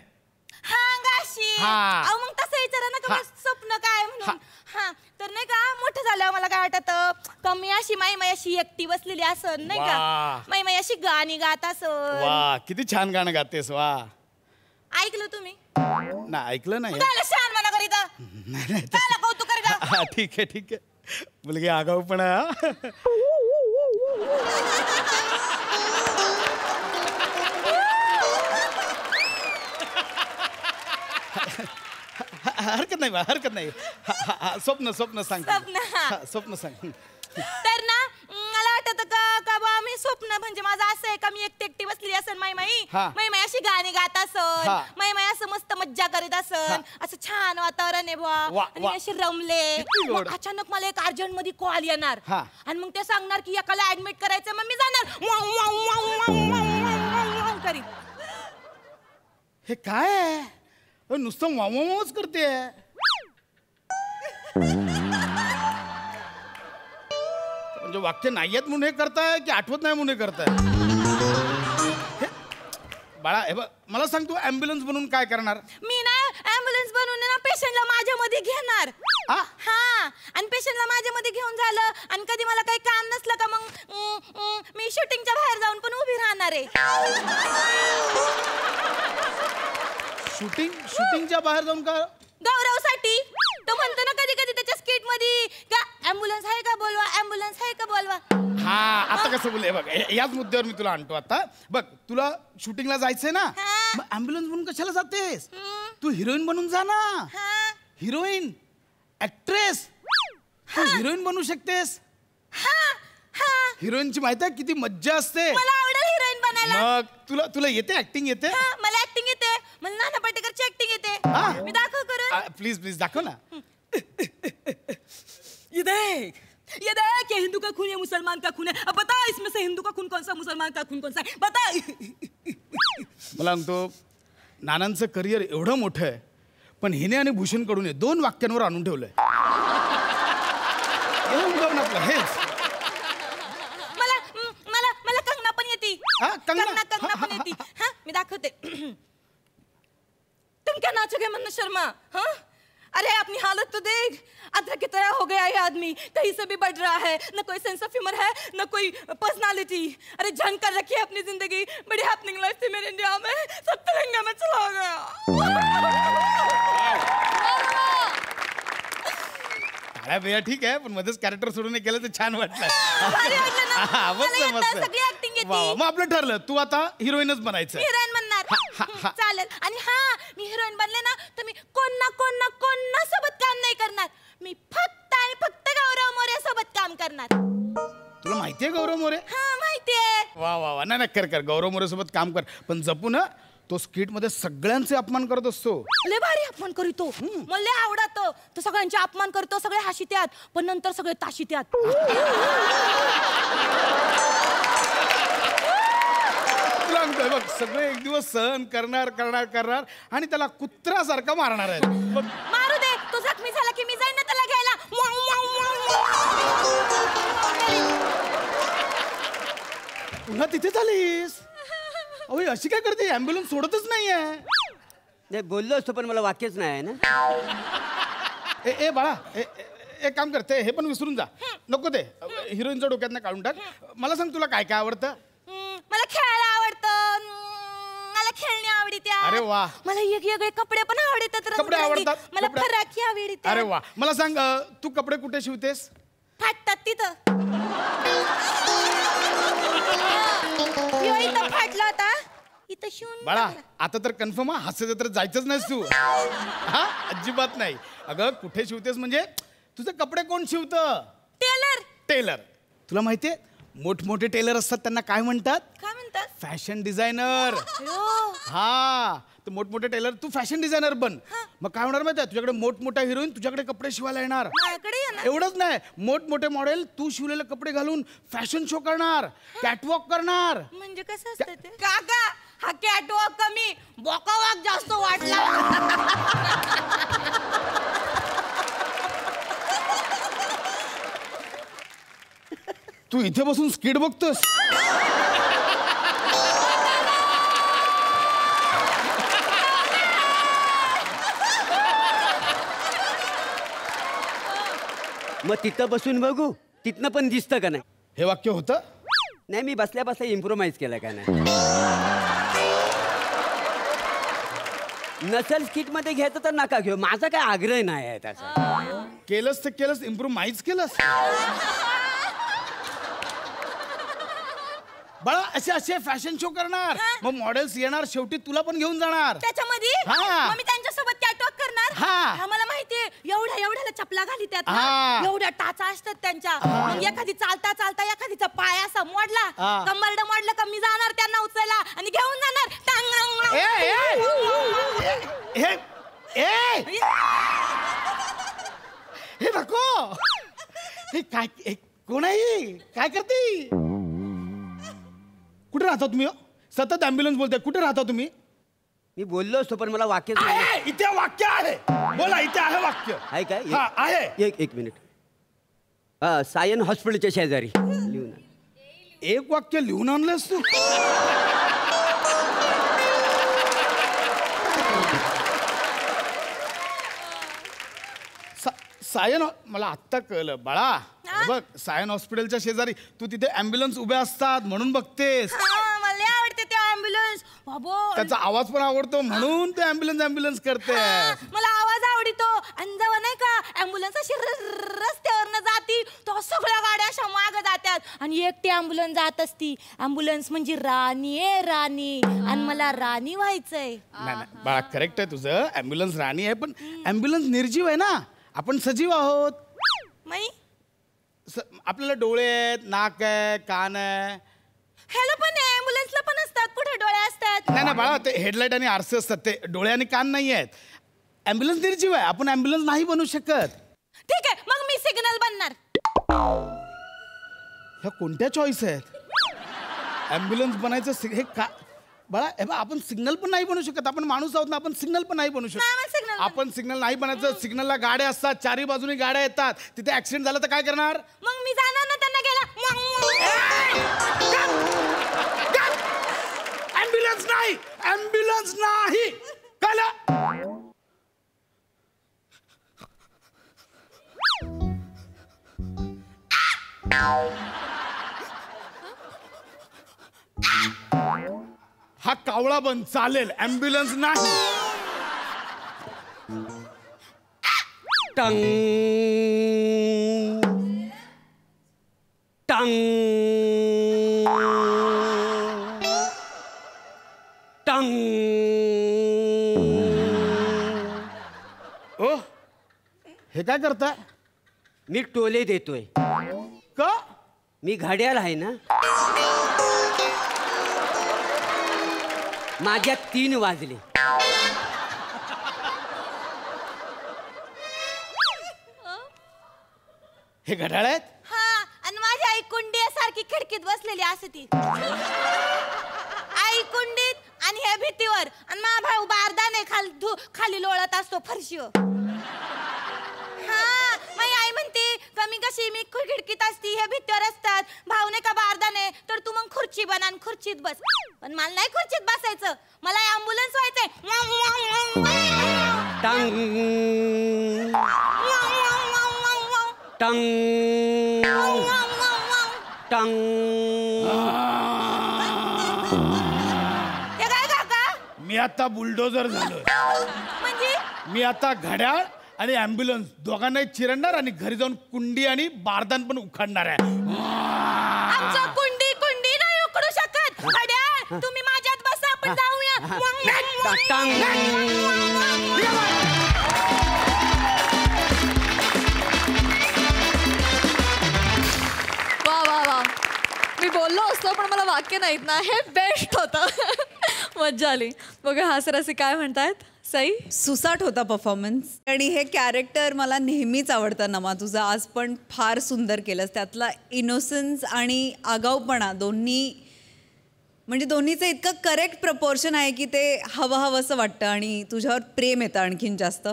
हा गाशी. हा. अहो मग तसं विचारा ना का हा. स्वप्न काय म्हणून. हा, तर नाही का मोठं झाल्यावर मला काय वाटतं का मी अशी माई अशी एकटी बसलेली असन नाही वा. का, माई अशी गाणी गात असन. वा, किती छान गाणं गातेस. वा. ऐकलं तुम्ही? ना ऐकलं नाही. काय शान म्हणा करीता, नाही नाही काय कौतुक करीता. हा ठीक आहे ठीक आहे. मुलगी आगाऊ पण आहे. हरकत नाही बा, हरकत नाही. स्वप्न स्वप्न सांग. स्वप्न, हा. स्वप्न सांग. तर ना मला वाटत का बा मी स्वप्न म्हणजे माझं असं आहे का मी एकटी बसलेली असन माई हा. अशी गाणी गात असन, हा. माई असं मस्त मज्जा करीत असन, असं छान वातावरण आहे बुवा, वा, आणि वा. असे रमले. किती गोड. मग अचानक मला एक अर्जंट मध्ये कॉल येणार हा. आणि मग ते सांगणार की एकाला ऍडमिट करायचं, मग मी जाणार wow, wow, wow, wow, wow, wow, wow करीत. हे काय आहे? नुसतं वावच करते. म्हणजे वाक्य नाही आहेत म्हणून हे करताय की आठवत नाही म्हणून हे करताय? हे, बाळा हे बघ मला सांग, तू ॲम्ब्युलन्स बनवून काय करणार? मी ना ॲम्ब्युलन्स बनवून ना पेशंटला माझ्यामध्ये घेणार. हा? हा, आणि पेशंटला माझ्यामध्ये घेऊन झालं आणि कधी मला काही काम नसलं का मग मी शूटिंगच्या बाहेर जाऊन पण उभी राहणार आहे. शूटिंगच्या बाहेर जाऊन का? गौरवसाठी. तो म्हणतो ना कधी कधी त्याच्या स्किट मध्ये का ॲम्ब्युलन्स आहे का बोलवा, ॲम्ब्युलन्स आहे का बोलवा. हा आता कसं बोलले बघ, याच मुद्द्यावर मी तुला आणतो. आता बघ तुला शूटिंगला जायचंय ना, हा. मग ॲम्ब्युलन्स बनून कशाला जातेस? तू हिरोईन बनून जा ना. हा. Heroine, actress. तू हिरोईन बनू शकतेस. हा. हा. हिरोईनची माहिती आहे किती मज्जा असते. मला आवडेल हिरोईन बनायला. मग तुला येते ऍक्टिंग येते? हा, मला ऍक्टिंग येते. मला नाना पाटेकरची ऍक्टिंग येते. हा. मी दाखव करून. प्लीज प्लीज दाखव ना. ये देख ये हिंदू का खून, ये मुसलमान का खून है. अब बता इसमें से हिंदू का खून कौन सा, मुसलमान का खून कौन सा है, बता. मला सांगतो नानांचं करिअर एवढं मोठं आहे, पण हिने आणि भूषण कडून 2 वाक्यांवर आणून ठेवलंय. आपलं हेच. मला कंगना पण येते. हा, कंगना? कंगना मी दाखवते. तुम क्या नाचोगे मन्ना शर्मा? हाँ, अरे अपनी हालत तो देख, अदरक की तरह हो गया ये आदमी, कहीं से भी बढ़ रहा है, न कोई सेंस ऑफ ह्यूमर है, न कोई पर्सनालिटी. अरे झंड कर रखी है अपनी जिंदगी. बड़ी हैपनिंग लाइफ थी मेरे इंडिया में, सब तिरंगे में चला गया. अरे भैया ठीक आहे, पण मध्येच कॅरेक्टर सोडून केलं तर छान वाटलं. भारी वाटलं ना? हा, मस्त मला येतं, मस्त. सगळी acting येते. वा, वा. मग आपलं ठरलं, तू आता हिरोईनच बनायचं. हिरोईन बनणार. चालेल. आणि हा, मी हिरोईन बनले ना तर मी कोण ना सोबत काम नाही करणार. मी फक्त आणि फक्त गौरव मोरे सोबत काम करणार. तुला माहितीये गौरव मोरे? हा, माहितीये. वा वा वा, नाही कर गौरव मोरे सोबत काम कर, पण जपू ना. तो स्किट मध्ये सगळ्यांचे अपमान करत असतो. लय भारी अपमान करीतो. मला लय आवडतो. तो सगळ्यांचे अपमान करतो, सगळे हशित्यात, पण नंतर सगळे ताशित्यात. तुला सांगतोय बघ, सगळे एक दिवस सहन करणार आणि त्याला कुत्र्यासारखा मारणार आहे. मारू दे, तो जखमी झाला की मी जाईन ना त्याला घ्यायला. पुन्हा तिथे झालीस? अहो अशी काय करते? ॲम्ब्युलन्स सोडतच नाहीये. नाही बोललो असतो पण मला वाक्यच नाही आहे ना. ए बाळा, एक काम करते, हे पण विसरून जा. नको ते हिरोईनच्या डोक्यात काढून टाक. मला सांग, तुला काय काय आवडतं? मला खेळायला आवडतं, मला खेळणे आवडते. अरे वा. मला वेगवेगळे कपडे पण आवडतात. कपडे आवडतात? मला कपडे? फराकी आवडते. अरे वा. मला सांग, तू कपडे कुठे शिवतेस? फाटतात तिथं. इथं फाटला होता, इथं शिवून. बाळा आता तर कन्फर्म हास्य तर जायचंच नाहीस तू. हा, अजिबात नाही. अगं कुठे शिवतेस म्हणजे तुझे कपडे कोण शिवतं? टेलर. तुला माहितीये मोठमोठे टेलर असतात त्यांना काय म्हणतात? काय म्हणतात? Fashion designer. हा, तर मोठमोठे टेलर, तू फॅशन डिझायनर बन. मग काय होणार माहिती आहे? तुझ्याकडे मोठमोठ्या हिरोईन तुझ्याकडे कपडे शिवायला येणार. एवढंच नाही, मोठमोठे मॉडेल तू शिवलेले कपडे घालून फॅशन शो करणार, कॅटवॉक करणार. म्हणजे कसं असतं ते? काका, हा कॅटवॉक कमी, बॉकावॉक जास्त वाटला. तू इथे बसून स्किट बघतोस? मग तिथं बसून बघू, तिथनं पण दिसतं का नाही? हे वाक्य होतं? नाही, मी बसल्या बसल्या इम्प्रोव्हाइज केलं का नाही. नसेल स्किट मध्ये घ्यायचं तर नका घेऊ, माझा काय आग्रह नाही आहे त्याचा. केलंस तर केलंस, इम्प्रोव्हाइज केलंस. बाळा असे फॅशन शो करणार, मग मॉडेल्स येणार, शेवटी तुला पण घेऊन जाणार त्याच्यामध्ये. हा. मग मी त्यांच्यासोबत कॅटवॉक करणार. हा. मला माहितीये, एवढ्याला चपला घाली त्यात ना. हा. एवढ्या टाचा असतात त्यांच्या. मग एखादी चालता एखादीचा पाय असा मोडला, कंबरड मोडलं का मी जाणार त्यांना उचलायला आणि घेऊन जाणार. हे नको. हे काय, कोण आहे? काय करते? कुठे राहता तुम्ही? सतत ॲम्ब्युलन्स बोलताय. कुठे राहता तुम्ही? मी बोललो असतो पण मला वाक्य इथे वाक्य आहे. बोला, इथे आहे वाक्य. आहे काय? हा, आहे. एक मिनिट. सायन हॉस्पिटलच्या शेजारी लिहून. एक वाक्य लिहून आणलंस तू? सायन, मला आत्ता कळलं बाळा. बघ, सायन हॉस्पिटलच्या शेजारी तू तिथे ॲम्ब्युलन्स उभ्या असतात म्हणून बघतेस. मला आवडते ते ॲम्ब्युलन्स. त्याचा आवाज पण आवडतो म्हणून ते ॲम्ब्युलन्स करते. मला आवाज आवडतो. आणि जेव्हा नाही का ॲम्ब्युलन्स अशी रस्त्यावरनं जाती, तो सगळ्या गाड्या अशा माग जातात आणि एकटी ॲम्ब्युलन्स जात असती. ॲम्ब्युलन्स म्हणजे राणी आहे, राणी. आणि मला राणी व्हायचंय. नाही बाळा, करेक्ट आहे तुझं. ॲम्ब्युलन्स राणी आहे, पण ॲम्ब्युलन्स निर्जीव आहे ना, आपण सजीव आहोत. आपल्याला डोळे आहेत, नाक आहे, कान आहे. ह्याला पण ॲम्ब्युलन्सला पण असतात. कुठे डोळे असतात? नाही बाळा, ते हेडलाईट आणि आरसे असतात, ते डोळे आणि कान नाही आहेत. ॲम्ब्युलन्स निर्जीव आहे, आपण ॲम्ब्युलन्स नाही बनवू शकत. ठीक आहे, मग मी सिग्नल बनणार. ह्या कोणत्या चॉईस आहेत? ॲम्ब्युलन्स बनायचं हे का बाळा? हे बा, आपण सिग्नल पण नाही बनवू शकत. आपण माणूस आहोत ना, आपण सिग्नल पण नाही बनवू शकत. आपण सिग्नल नाही बनायचं. सिग्नलला गाड्या असतात, चारी बाजूनी गाड्या येतात. तिथे ऍक्सिडेंट झाला तर काय करणार? मग मी जाणार ना त्यांना घ्यायला. ॲम्ब्युलन्स नाही नाही, ॲम्ब्युलन्स नाही. कळलं? हा कावळा बंद चालेल, ॲम्ब्युलन्स नाही. टंग टंग टंग. ओ, हे काय करताय? मी टोले देतोय. का? मी घड्याळ आहे ना. माझ्या 3 वाजले. हे घड्याळ आहेत? हा, आणि माझी आई कुंडीसारखी खिडकीत बसलेली असते ती. आई कुंडीत आणि हे भीतीवर, आणि माझा भाऊ बारदाने खाली लोळत असतो फरशीवर. हा, माझी आई म्हणते कमी कशी मी खिडकीत असती, हे भीतीवर असतात, भाऊने का बारदाने, तर तू मग खुर्ची बन आणि खुर्चीत बस. पण मला नाही खुर्चीत बसायचं, मला ॲम्ब्युलन्स व्हायचंय. टंग टंग टंग. हे काय काका? मी आता बुलडोजर झालोय. म्हणजे मी आता घड्याळ आणि ॲम्ब्युलन्स दोघांनाही चिरडणार आणि घरी जाऊन कुंडी आणि बारदान पण उखाडणार आहे. आमचं कुंडी नाही उकडू शकत. घड्याळ, तुम्ही माझ्यात बसा, आपण जाऊया. वा वा वा, मी बोललो असतो पण मला वाक्य नाहीत ना, हे बेस्ट होतं. मज्जा आली. बघा हासरसी काय म्हणतायत. सई, सुसाट होता परफॉर्मन्स. आणि हे कॅरेक्टर मला नेहमीच आवडतं नमा, तुझं आज पण फार सुंदर केलंस. त्यातला इनोसन्स आणि आगाऊपणा दोन्ही, म्हणजे दोन्हीचं इतकं करेक्ट प्रपोर्शन आहे की ते हवंसं वाटतं आणि तुझ्यावर प्रेम येतं आणखीन जास्त.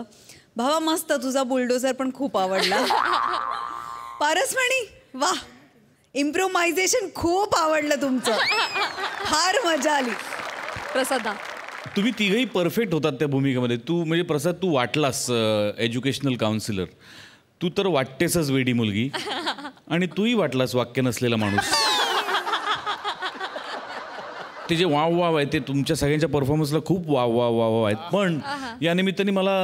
भावा मस्त, तुझा बुलडोझर पण खूप आवडला. पारसमणी वा, इम्प्रोव्हायझेशन खूप आवडलं तुमचं, फार मजा आली. प्रसादा, तुम्ही तिघही परफेक्ट होतात त्या भूमिकेमध्ये. तू म्हणजे प्रसाद, तू वाटलास एज्युकेशनल काउन्सिलर, तू तर वाटतेसच वेडी मुलगी, आणि तूही वाटलास वाक्य नसलेला माणूस. ते जे वाव वाव आहे ते तुमच्या सगळ्यांच्या परफॉर्मन्सला खूप वाव वाव वाव आहेत. पण या निमित्ताने मला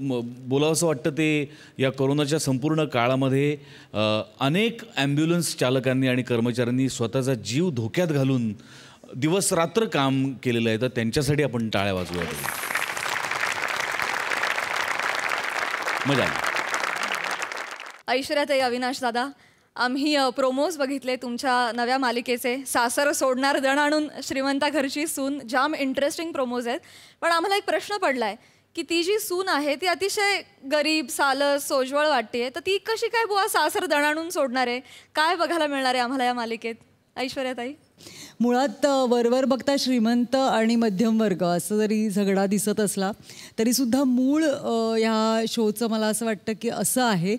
बोलावं असं वाटतं, ते या कोरोनाच्या संपूर्ण काळामध्ये अनेक ॲम्ब्युलन्स चालकांनी आणि कर्मचाऱ्यांनी स्वतःचा जीव धोक्यात घालून दिवस रात्र काम केलेलं आहे, तर त्यांच्यासाठी आपण टाळ्या वाजवूया. मजा आली. ऐश्वर्याताई, अविनाश दादा, आम्ही प्रोमोज बघितले तुमच्या नव्या मालिकेचे, सासर सोडणार दण आणून श्रीमंता घरची सून. जाम इंटरेस्टिंग प्रोमोज आहेत. पण आम्हाला एक प्रश्न पडलाय की ती जी सून आहे ती अतिशय गरीब, सालस, सोज्वळ वाटते, तर ती कशी काय बुवा सासर दण आणून सोडणार आहे? काय बघायला मिळणार आहे आम्हाला या मालिकेत? ऐश्वर्याताई, मुळात वरवर बघता श्रीमंत आणि मध्यम वर्ग असं जरी झगडा दिसत असला तरीसुद्धा मूळ ह्या शोचं मला असं वाटतं की असं आहे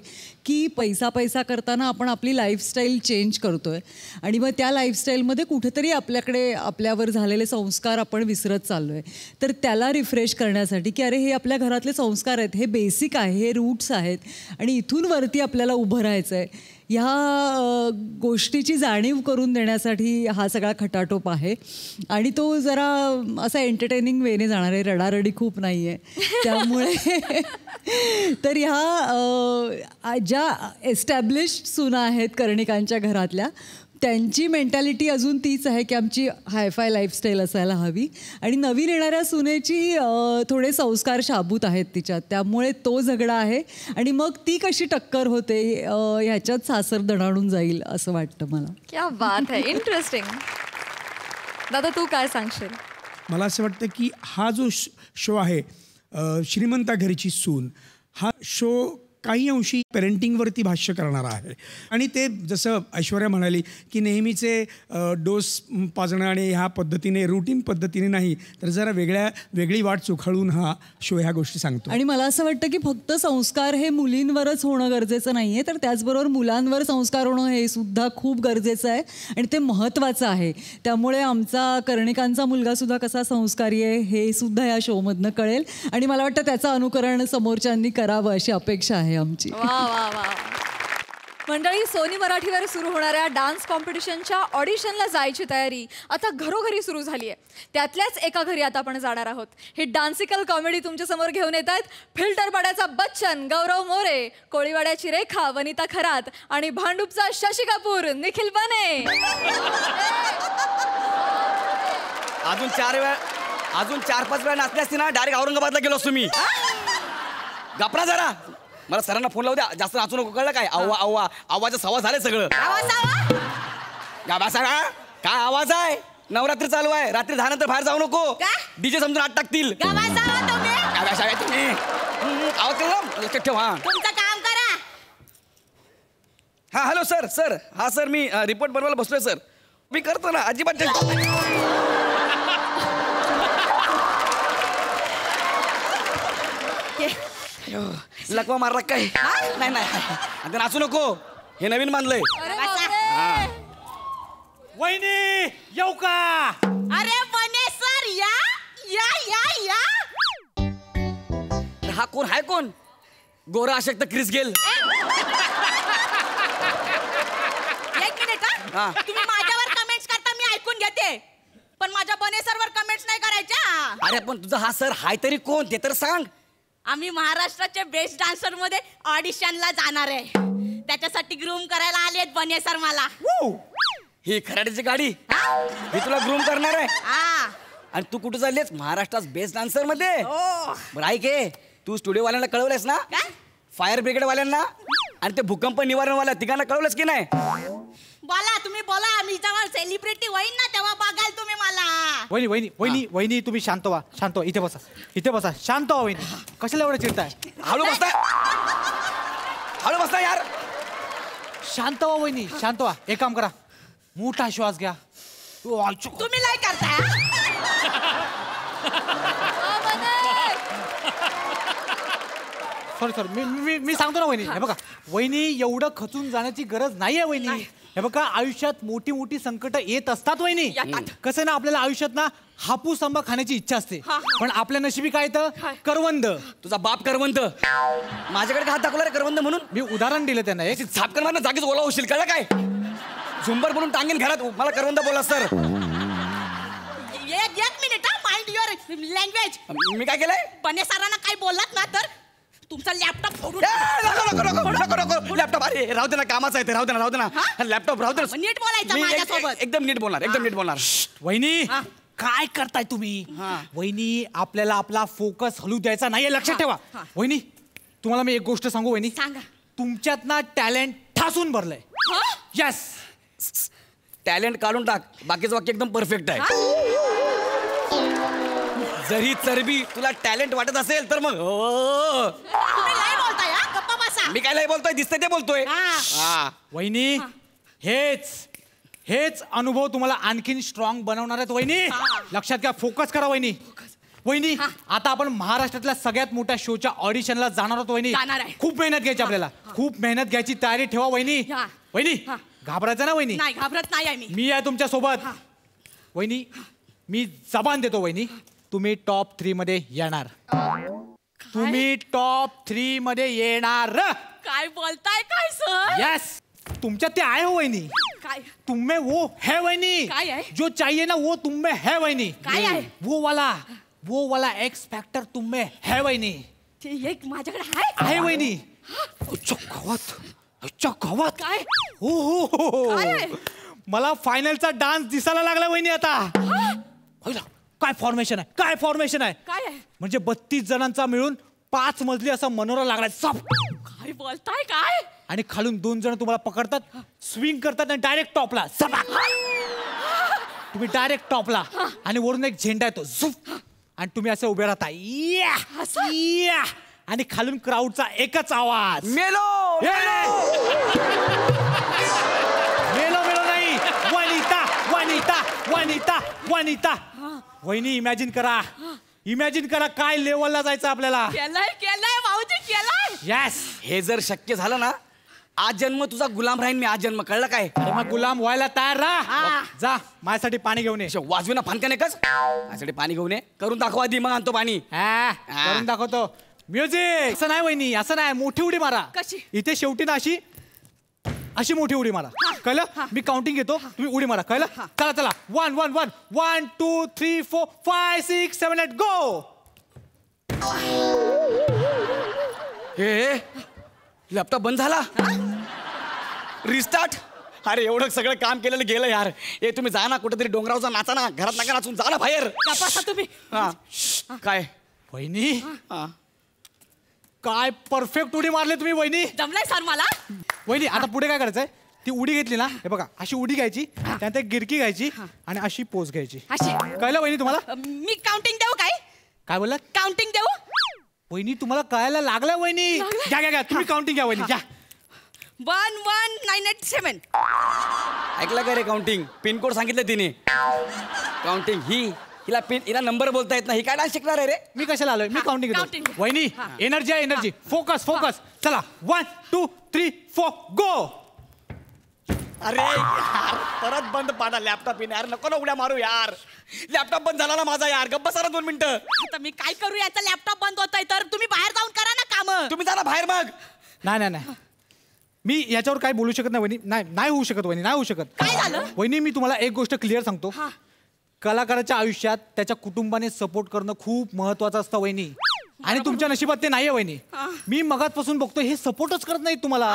की पैसा करताना आपण आपली लाईफस्टाईल चेंज करतो आहे आणि मग त्या लाईफस्टाईलमध्ये कुठेतरी आपल्यावर झालेले संस्कार आपण विसरत चाललो आहे. तर त्याला रिफ्रेश करण्यासाठी की अरे हे आपल्या घरातले संस्कार आहेत, हे बेसिक आहे, हे रूट्स आहेत आणि इथून वरती आपल्याला उभं राहायचं आहे, ह्या गोष्टीची जाणीव करून देण्यासाठी हा सगळा खटाटोप आहे. आणि तो जरा असा एंटरटेनिंग वेने जाणार आहे, रडारडी खूप नाही आहे. त्यामुळे तर ह्या ज्या एस्टॅब्लिश्ड सुना आहेत कर्णिकांच्या घरातल्या, त्यांची मेंटॅलिटी अजून तीच आहे की आमची हायफाय लाईफस्टाईल असायला हवी आणि नवीन येणाऱ्या सुनेची थोडे संस्कार शाबूत आहेत तिच्यात. त्यामुळे तो झगडा आहे आणि मग ती कशी टक्कर होते ह्याच्यात सासर दणाणून जाईल असं वाटतं मला. क्या बात है, इंटरेस्टिंग. दादा, तू काय सांगशील? मला असं वाटतं की हा जो शो आहे श्रीमंता घरची सून, हा शो काही अंशी पेरेंटिंगवरती भाष्य करणारा आहे. आणि ते जसं ऐश्वर्या म्हणाली की नेहमीचे डोस पाजणं आणि ह्या पद्धतीने रुटीन पद्धतीने नाही तर जरा वेगळी वाट चोखाळून हा शो ह्या गोष्टी सांगतो. आणि मला असं वाटतं की फक्त संस्कार हे मुलींवरच होणं गरजेचं नाही आहे, तर त्याचबरोबर मुलांवर संस्कार होणं हे सुद्धा खूप गरजेचं आहे आणि ते महत्त्वाचं आहे. त्यामुळे आमचा कर्णिकांचा मुलगासुद्धा कसा संस्कारी आहे हे सुद्धा या शोमधनं कळेल आणि मला वाटतं त्याचं अनुकरण समोरच्यांनी करावं अशी अपेक्षा आहे आमची. वा वा वा. मंडळी, सोनी मराठीवर सुरू होणाऱ्या डान्स कॉम्पिटिशनच्या ऑडिशनला जायची तयारी आता घरोघरी सुरू झाली आहे. त्यातल्याच एका घरी आता आपण जाणार आहोत. ही डान्सिकल कॉमेडी तुमच्यासमोर घेऊन येत आहेत फिल्टरपाड्याचा बच्चन गौरव मोरे, कोळीवाड्याची रेखा वनिता खरात आणि भांडूपचा शशी कपूर निखिल बने. अजून 4-5 वेळा नाचले असते ना डायरेक्ट औरंगाबादला गेलो असतो मी. गपरा जरा, मला सरांना फोन लावू द्या, जास्त नाचू नको, कळलं काय? आवाज सवा झाले सगळं. गाबासारा काय आवाज आहे? नवरात्री चालू आहे, रात्री 10 नंतर बाहेर जाऊ नको, डीजे समजून आत टाकतील. तुम्ही आवाज केला ठेव. हा हॅलो सर. हा सर, मी रिपोर्ट बनवायला बसलोय सर. मी करतो ना, अजिबात लकवा मारला काय? नाही आता नाचू नको, हे नवीन बांधलंय. वहिनी येऊ का? अरे बने सर, या या या या. हा कोण हाय? कोण? गोरा अशक्त क्रिस गेल. एक मिनिट हा. तुम्ही माझ्यावर कमेंट्स करता मी ऐकून घेते, पण माझ्या बने सरवर कमेंट्स नाही करायच्या. अरे पण तुझा हा सर हाय तरी कोण ते तर सांग. आम्ही महाराष्ट्राचे बेस्ट डान्सर मध्ये ऑडिशनला जाणार आहे, त्याच्यासाठी ग्रूम करायला आलेत बने सर मला. ही खराड्याची गाडी ही तुला ग्रूम करणार आहे. आणि तू कुठे चाललीस? महाराष्ट्रात बेस्ट डान्सर मध्ये. बरं ऐक, तू स्टुडिओवाल्यांना कळवलंस ना? फायर ब्रिगेड वाल्यांना आणि ते भूकंप निवारण वाल्या तिघांना कळवलंस की नाही? बोला, तुम्ही बोला. मी जेव्हा सेलिब्रिटी होईन ना तेव्हा बघाल तुम्ही मला. वहिनी तुम्ही शांत व्हा. इथे बसा शांत व्हा वहिनी. कशाला एवढं चिडताय? हळू बसता यार. शांत व्हा वहिनी, शांत व्हा. एक काम करा, मोठा श्वास घ्या. तुम्ही काय करताय? सॉरी मी सांगतो ना वहिनी. हे बघा वहिनी, एवढं खचून जाण्याची गरज नाहीये वहिनी. हे बघा, आयुष्यात मोठी मोठी संकट येत असतात वहिनी. कसं ना, आपल्याला आयुष्यात ना हापूस आंबा खाण्याची इच्छा असते, पण आपल्या नशिबी काय तर करवंद. तुझा बाप करवंद. माझ्याकडे हात दाखवला रे करवंद म्हणून. मी उदाहरण दिलं त्यांना. एक झापकन मारणं जागीच ओला होशील, कळलं काय? झुंबर बोलून टांगेन घरात. मला करवंद बोला सर. एक मिनिट, माइंड युअर लँग्वेज. मी काय केलंय? बने सरांना काय बोललात ना तर तुमचा लॅपटॉप फोडून. नको लॅपटॉप. अरे राहू दे ना, कामाचा आहे ते. राहू दे ना लॅपटॉप राहू दे. नीट बोलायचं माझ्यासोबत. एकदम नीट बोलणार. वहिनी काय करताय तुम्ही? वहिनी, आपल्याला आपला फोकस हलू द्यायचा नाहीये, लक्षात ठेवा. वहिनी, तुम्हाला मी एक गोष्ट सांगू वहिनी. सांगा. तुमच्यात ना टॅलेंट ठासून भरलंय. यस. टॅलेंट काढून टाक, बाकीचं वाक्य एकदम परफेक्ट आहे. जरी चरबी तुला टॅलेंट वाटत असेल तर मग तुम्ही नाही बोलताय. गप्पा बसा. मी काय नाही बोलतोय, दिसतंय ते बोलतोय. वहिनी, हेच अनुभव तुम्हाला आणखीन स्ट्रॉंग बनवणार आहेत वहिनी. लक्षात घ्या, फोकस करा वहिनी. वहिनी, आता आपण महाराष्ट्रातल्या सगळ्यात मोठ्या शोच्या ऑडिशनला जाणार आहोत वहिनी. खूप मेहनत घ्यायची आपल्याला. खूप मेहनत घ्यायची तयारी ठेवा वहिनी. वहिनी, घाबरायचं ना वहिनी? नाही, घाबरत नाही आहे मी आहे तुमच्या सोबत. वहिनी, मी जबान देतो वहिनी, तुम्ही टॉप 3 मध्ये येणार. तुम्ही टॉप 3 मध्ये येणार. काय बोलताय काय सर? यस, तुमच्यात ते आहे हो वहिनी. काय? तुम्हें वो है वहिनी. काय आहे? जो चाहिए ना वो तुम में है वहिनी. काय आहे? वो वाला एक्स फॅक्टर तुम में है वहिनी. ते एक माझ्याकडे आहे वहिनी. गावात काय? हो. मला फायनलचा डान्स दिसायला लागला वहिनी आता. काय फॉर्मेशन आहे? काय आहे? म्हणजे 32 जणांचा मिळून 5 मजली असा मनोरा लागलाय. काय बोलताय काय? आणि खालून 2 जण तुम्हाला पकडतात, स्विंग करतात आणि डायरेक्ट टॉपला. तुम्ही डायरेक्ट टॉपला आणि वरून एक झेंडा येतो, आणि तुम्ही असे उभे राहता. आणि खालून क्राऊडचा एकच आवाज, मेलो मेलो मेलो नाही, वनिता वनिता वनिता वनिता. वहिनी इमॅजिन करा काय लेवलला जायचं आपल्याला. केलंय भाऊजी केलंय. यस. हे जर शक्य झालं ना, आज जन्म तुझा गुलाम राहीन मी, आज जन्म, कळलं काय? अरे मग गुलाम व्हायला तयार राहा. जा माझ्यासाठी पाणी घेऊन ये. वाजवी ना फानक्याने कस, माझ्यासाठी पाणी घेऊन ये. करून दाखवा आधी, मग आणतो पाणी. करून दाखवतो. म्युझिक. असं नाही वहिनी, असं नाही, मोठी उडी मारा. कशी? इथे शेवटी ना अशी मोठी उडी मारा, कळलं? मी काउंटिंग घेतो, तुम्ही उडी मारा, कळलं? चला चला. 1 1 1 1 2 3 4 5 6 7 8 गो. हे लॅपटॉप बंद झाला. रिस्टार्ट. अरे एवढं सगळं काम केलेलं गेलं यार. हे तुम्ही जा ना कुठेतरी डोंगरावचा, नाचा ना, घरात नका नाचून, जा ना बाहेर. तुम्ही काय वहिनी, काय परफेक्ट उडी मारली तुम्ही वहिनी. जमलाय सर मला. वहिनी आता पुढे काय करायचंय, ती उडी घेतली ना, हे बघा अशी उडी घ्यायची, त्यानंतर एक गिरकी घ्यायची आणि अशी पोज घ्यायची. कळलं वहिनी तुम्हाला? मी काउंटिंग देऊ काय बोलला? काउंटिंग देऊ. वहिनी तुम्हाला कळायला लागलं वहिनी. घ्या तुम्ही काउंटिंग घ्या वहिनी, घ्या. 1 1 9 8 7. ऐकलं का रे काउंटिंग? पिनकोड सांगितलं तिने. काउंटिंग हिला नंबर बोलता येत नाही, ही काय डान्स शिकणार आहे रे? मी कशाला आलोय? मी काउंटिंग घेतो. वहिनी एनर्जी आहे, एनर्जी. Focus focus. चला 1 2 3 4 गो. अरे यार, परत बंद पाडा लॅपटॉप यार. नको ना उड्या मारू यार. लॅपटॉप बंद झाला ना माझा यार. गप्प बसा ना 2 मिनिटं. आता मी काय करू, याचा लॅपटॉप बंद होतोय तर तुम्ही बाहेर जाऊन करा ना काम. तुम्ही जा ना बाहेर मग. नाही मी याच्यावर काय बोलू शकत नाही वहिनी. नाही होऊ शकत वहिनी, नाही होऊ शकत. काय झालं वहिनी? मी तुम्हाला एक गोष्ट क्लिअर सांगतो. कलाकाराच्या आयुष्यात त्याच्या कुटुंबाने सपोर्ट करणं खूप महत्वाचं असतं वहिनी, आणि तुमच्या नशिबात ते नाहीये वहिनी. मी मगाचपासून बघतो हे सपोर्टच करत नाहीत तुम्हाला.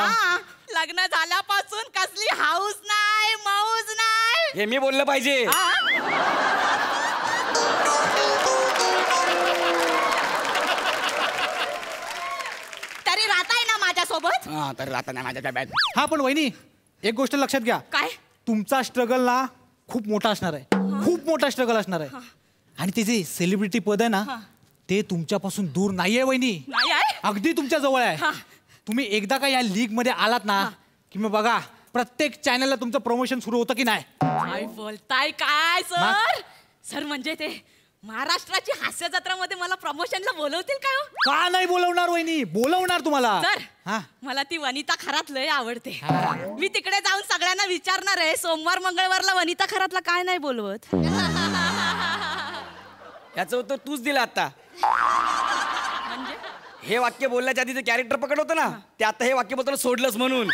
लग्न झाल्यापासून कसली हाऊस नाही, मौज नाही. हे मी बोललं पाहिजे. तरी राहताय ना माझ्यासोबत. तर राहता नाही माझ्या डब्यात. हा पण वहिनी एक गोष्ट लक्षात घ्या. काय? तुमचा स्ट्रगल ना खूप मोठा असणार आहे, खूप मोठा स्ट्रगल असणार आहे. आणि ते जे सेलिब्रिटी पद आहे ना, ते तुमच्यापासून दूर नाहीये वहिनी, अगदी तुमच्या जवळ आहे. तुम्ही एकदा का या लीग मध्ये आलात ना की मग बघा प्रत्येक चॅनलला तुमचं प्रमोशन सुरू होतं की नाही. काय बोलताय काय सर? सर म्हणजे ते महाराष्ट्राची हास्य जत्रामध्ये मला प्रमोशनला बोलवतील काय? का नाही बोलवणार वहिनी, बोलवणार तुम्हाला. सर मला ती वनिता खरात लय आवडते. मी तिकडे जाऊन सगळ्यांना विचारणार आहे, सोमवार मंगळवारला वनिता खरातला काय नाही बोलवत. याचं उत्तर तूच दिलं आता. म्हणजे हे वाक्य बोलल्याच्या आधी जे कॅरेक्टर पकड होतं ना, ते आता हे वाक्य बोलताना सोडलंच म्हणून.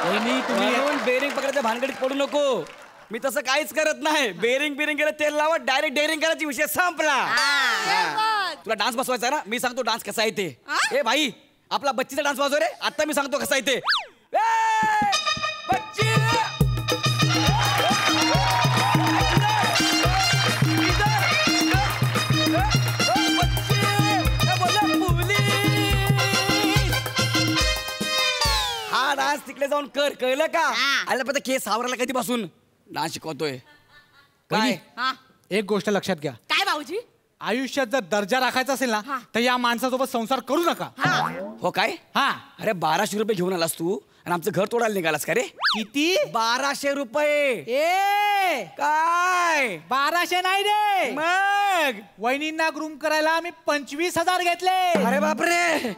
तुम्ही बेरिंग पकडायच्या भानगडीत पडू नको. मी तसं काहीच करत नाही. बेरिंग गेलं तेल लावा, डायरेक्ट डेअरिंग करायची, विषय संपला. तुला डान्स बसवायचा ना, मी सांगतो डान्स कसा आहे ते. ए भाई आपला बच्चीचा डान्स वाजव रे. आता मी सांगतो कसा आहे ते. बच्ची हा डान्स तिकडे जाऊन कर, कळलं का? आला पण केस सावराला कधीपासून डान्स शिकवतोय. काय? एक गोष्ट लक्षात घ्या. काय भाऊजी? आयुष्यात जर दर्जा राखायचा असेल ना, तर या माणसासोबत संसार करू नका. हो काय? अरे 1200 रुपये घेऊन आलास तू आणि आमचं घर तोडायला निघालास का रे? किती? 1200 रुपये. ए काय? 1200 नाही रे. मग वहिनींना ग्रूम करायला मी 25,000 घेतले. अरे बापरे,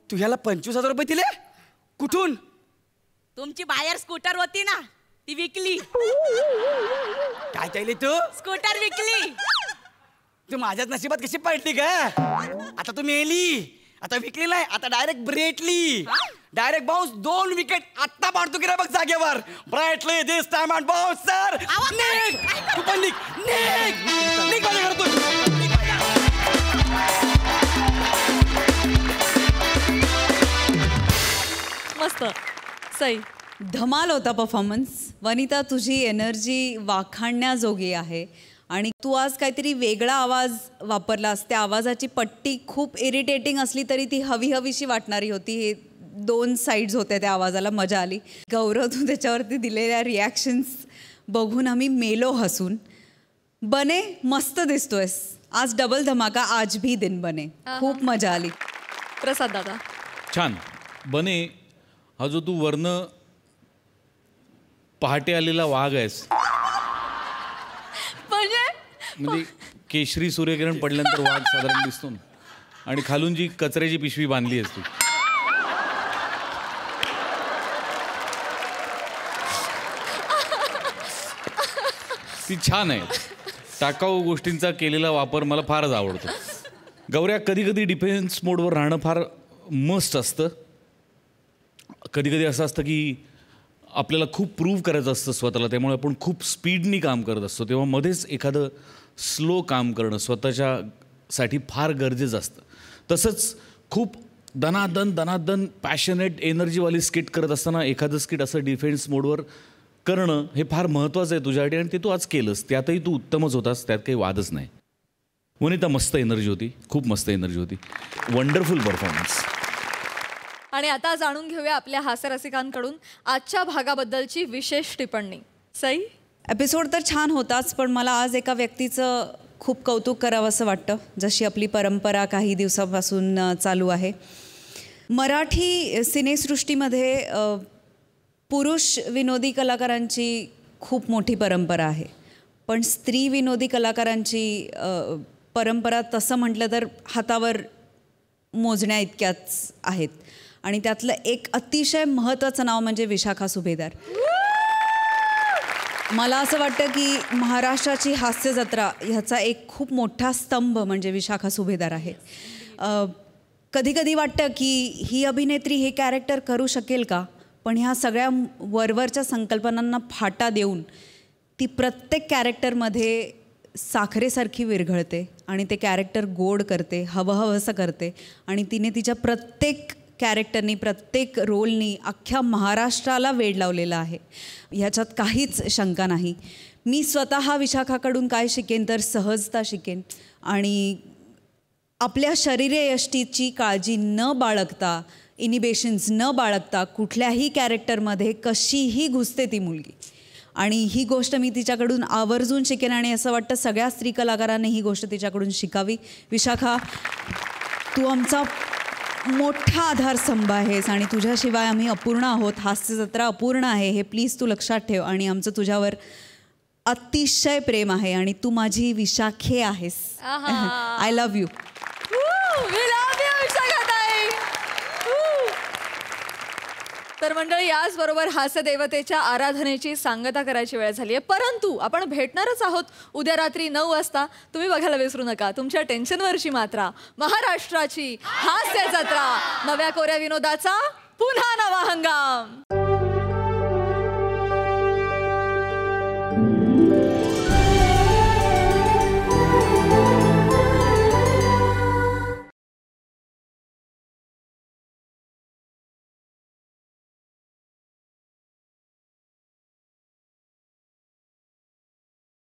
तू ह्याला 25,000 रुपये दिले? कुठून? तुमची बाहेर स्कूटर होती ना, ती विकली. काय केली तू? स्कूटर विकली. तू माझ्याच नशिबात कशी पडली का? आता तू मेली. आता विकली नाही, आता direct Brett Lee. Direct bounce 2 wicket आत्ता पाडतो की रे बघ जागेवर. Brett Lee this time and bounce sir. तू पण निघ माझ्या घरातून. मस्त सई. धमाल होता परफॉर्मन्स. वनिता तुझी एनर्जी वाखाणण्याजोगी आहे आणि तू आज काहीतरी वेगळा आवाज वापरलास. त्या आवाजाची पट्टी खूप इरिटेटिंग असली तरी ती हवीशी वाटणारी होती. हे 2 साईड्स होत्या त्या आवाजाला, मजा आली. गौरव तू त्याच्यावरती दिलेल्या रिॲक्शन्स बघून आम्ही मेलो हसून. बने मस्त दिसतोयस आज. डबल धमाका आज भी दिन बने. खूप मजा आली. प्रसाद दादा. छान. बने हा जो तू वर्ण पहाटे आलेला वाघ आहेस, म्हणजे केशरी सूर्यकिरण पडल्यानंतर वाघ साधारण दिसतो ना, आणि खालून जी कचऱ्याची पिशवी बांधली आहेस तू, ती छान आहे. टाकाऊ गोष्टींचा केलेला वापर मला फारच आवडतो. गौऱ्या, कधी कधी डिफेन्स मोडवर राहणं फार मस्त असतं. कधी कधी असं असतं की आपल्याला खूप प्रूव्ह करायचं असतं स्वतःला, त्यामुळे आपण खूप स्पीडनी काम करत असतो. तेव्हा मध्येच एखादं स्लो काम करणं स्वतःच्यासाठी फार गरजेचं असतं. तसंच खूप दनादन पॅशनेट एनर्जीवाली स्किट करत असताना एखादं स्किट असं डिफेन्स मोडवर करणं हे फार महत्त्वाचं आहे तुझ्यासाठी, आणि ते तू आज केलंस. त्यातही तू उत्तमच होतास, त्यात काही वादच नाही. वनिता, मस्त एनर्जी होती, खूप मस्त एनर्जी होती. Wonderful performance. आणि आता जाणून घेऊया आपल्या हास्यरसिकांकडून आजच्या भागाबद्दलची विशेष टिप्पणी. सई. एपिसोड तर छान होताच, पण मला आज एका व्यक्तीचं खूप कौतुक करावं असं वाटतं. जशी आपली परंपरा काही दिवसापासून चालू आहे. मराठी सिनेसृष्टीमध्ये पुरुष विनोदी कलाकारांची खूप मोठी परंपरा आहे, पण स्त्री विनोदी कलाकारांची परंपरा तसं म्हटलं तर हातावर मोजण्या इतक्याच आहेत. आणि त्यातलं एक अतिशय महत्त्वाचं नाव म्हणजे विशाखा सुभेदार. मला असं वाटतं की महाराष्ट्राची हास्य जत्रा ह्याचा एक खूप मोठा स्तंभ म्हणजे विशाखा सुभेदार आहे. कधी कधी वाटतं की ही अभिनेत्री हे कॅरेक्टर करू शकेल का, पण ह्या सगळ्या वरवरच्या संकल्पनांना फाटा देऊन ती प्रत्येक कॅरेक्टरमध्ये साखरेसारखी विरघळते आणि ते कॅरेक्टर गोड करते, हवंहवंसं करते. आणि तिने तिच्या प्रत्येक कॅरेक्टरनी, प्रत्येक रोलनी अख्ख्या महाराष्ट्राला वेड लावलेला आहे, ह्याच्यात काहीच शंका नाही. मी स्वतः विशाखाकडून काय शिकेन तर सहजता शिकेन, आणि आपल्या शरीरयष्टीची काळजी न बाळगता, इनिबिशन्स न बाळगता कुठल्याही कॅरेक्टरमध्ये कशीही घुसते ती मुलगी. आणि ही गोष्ट मी तिच्याकडून आवर्जून शिकेन, आणि असं वाटतं सगळ्या स्त्री कलाकारांनी ही गोष्ट तिच्याकडून शिकावी. विशाखा, तू आमचा मोठा आधारस्तंभ आहेस, आणि तुझ्याशिवाय आम्ही अपूर्ण आहोत. हास्य जत्रा अपूर्ण आहे हे प्लीज तू लक्षात ठेव. आणि आमचं तुझ्यावर अतिशय प्रेम आहे, आणि तू माझी विशाखे आहेस. I love you. तर मंडळी, याचबरोबर हास्य देवतेच्या आराधनेची सांगता करायची वेळ झाली आहे. परंतु आपण भेटणारच आहोत उद्या रात्री 9 वाजता. तुम्ही बघायला विसरू नका तुमच्या टेन्शनवरची मात्रा, महाराष्ट्राची हास्य जत्रा, नव्या कोऱ्या विनोदाचा पुन्हा नवा हंगाम.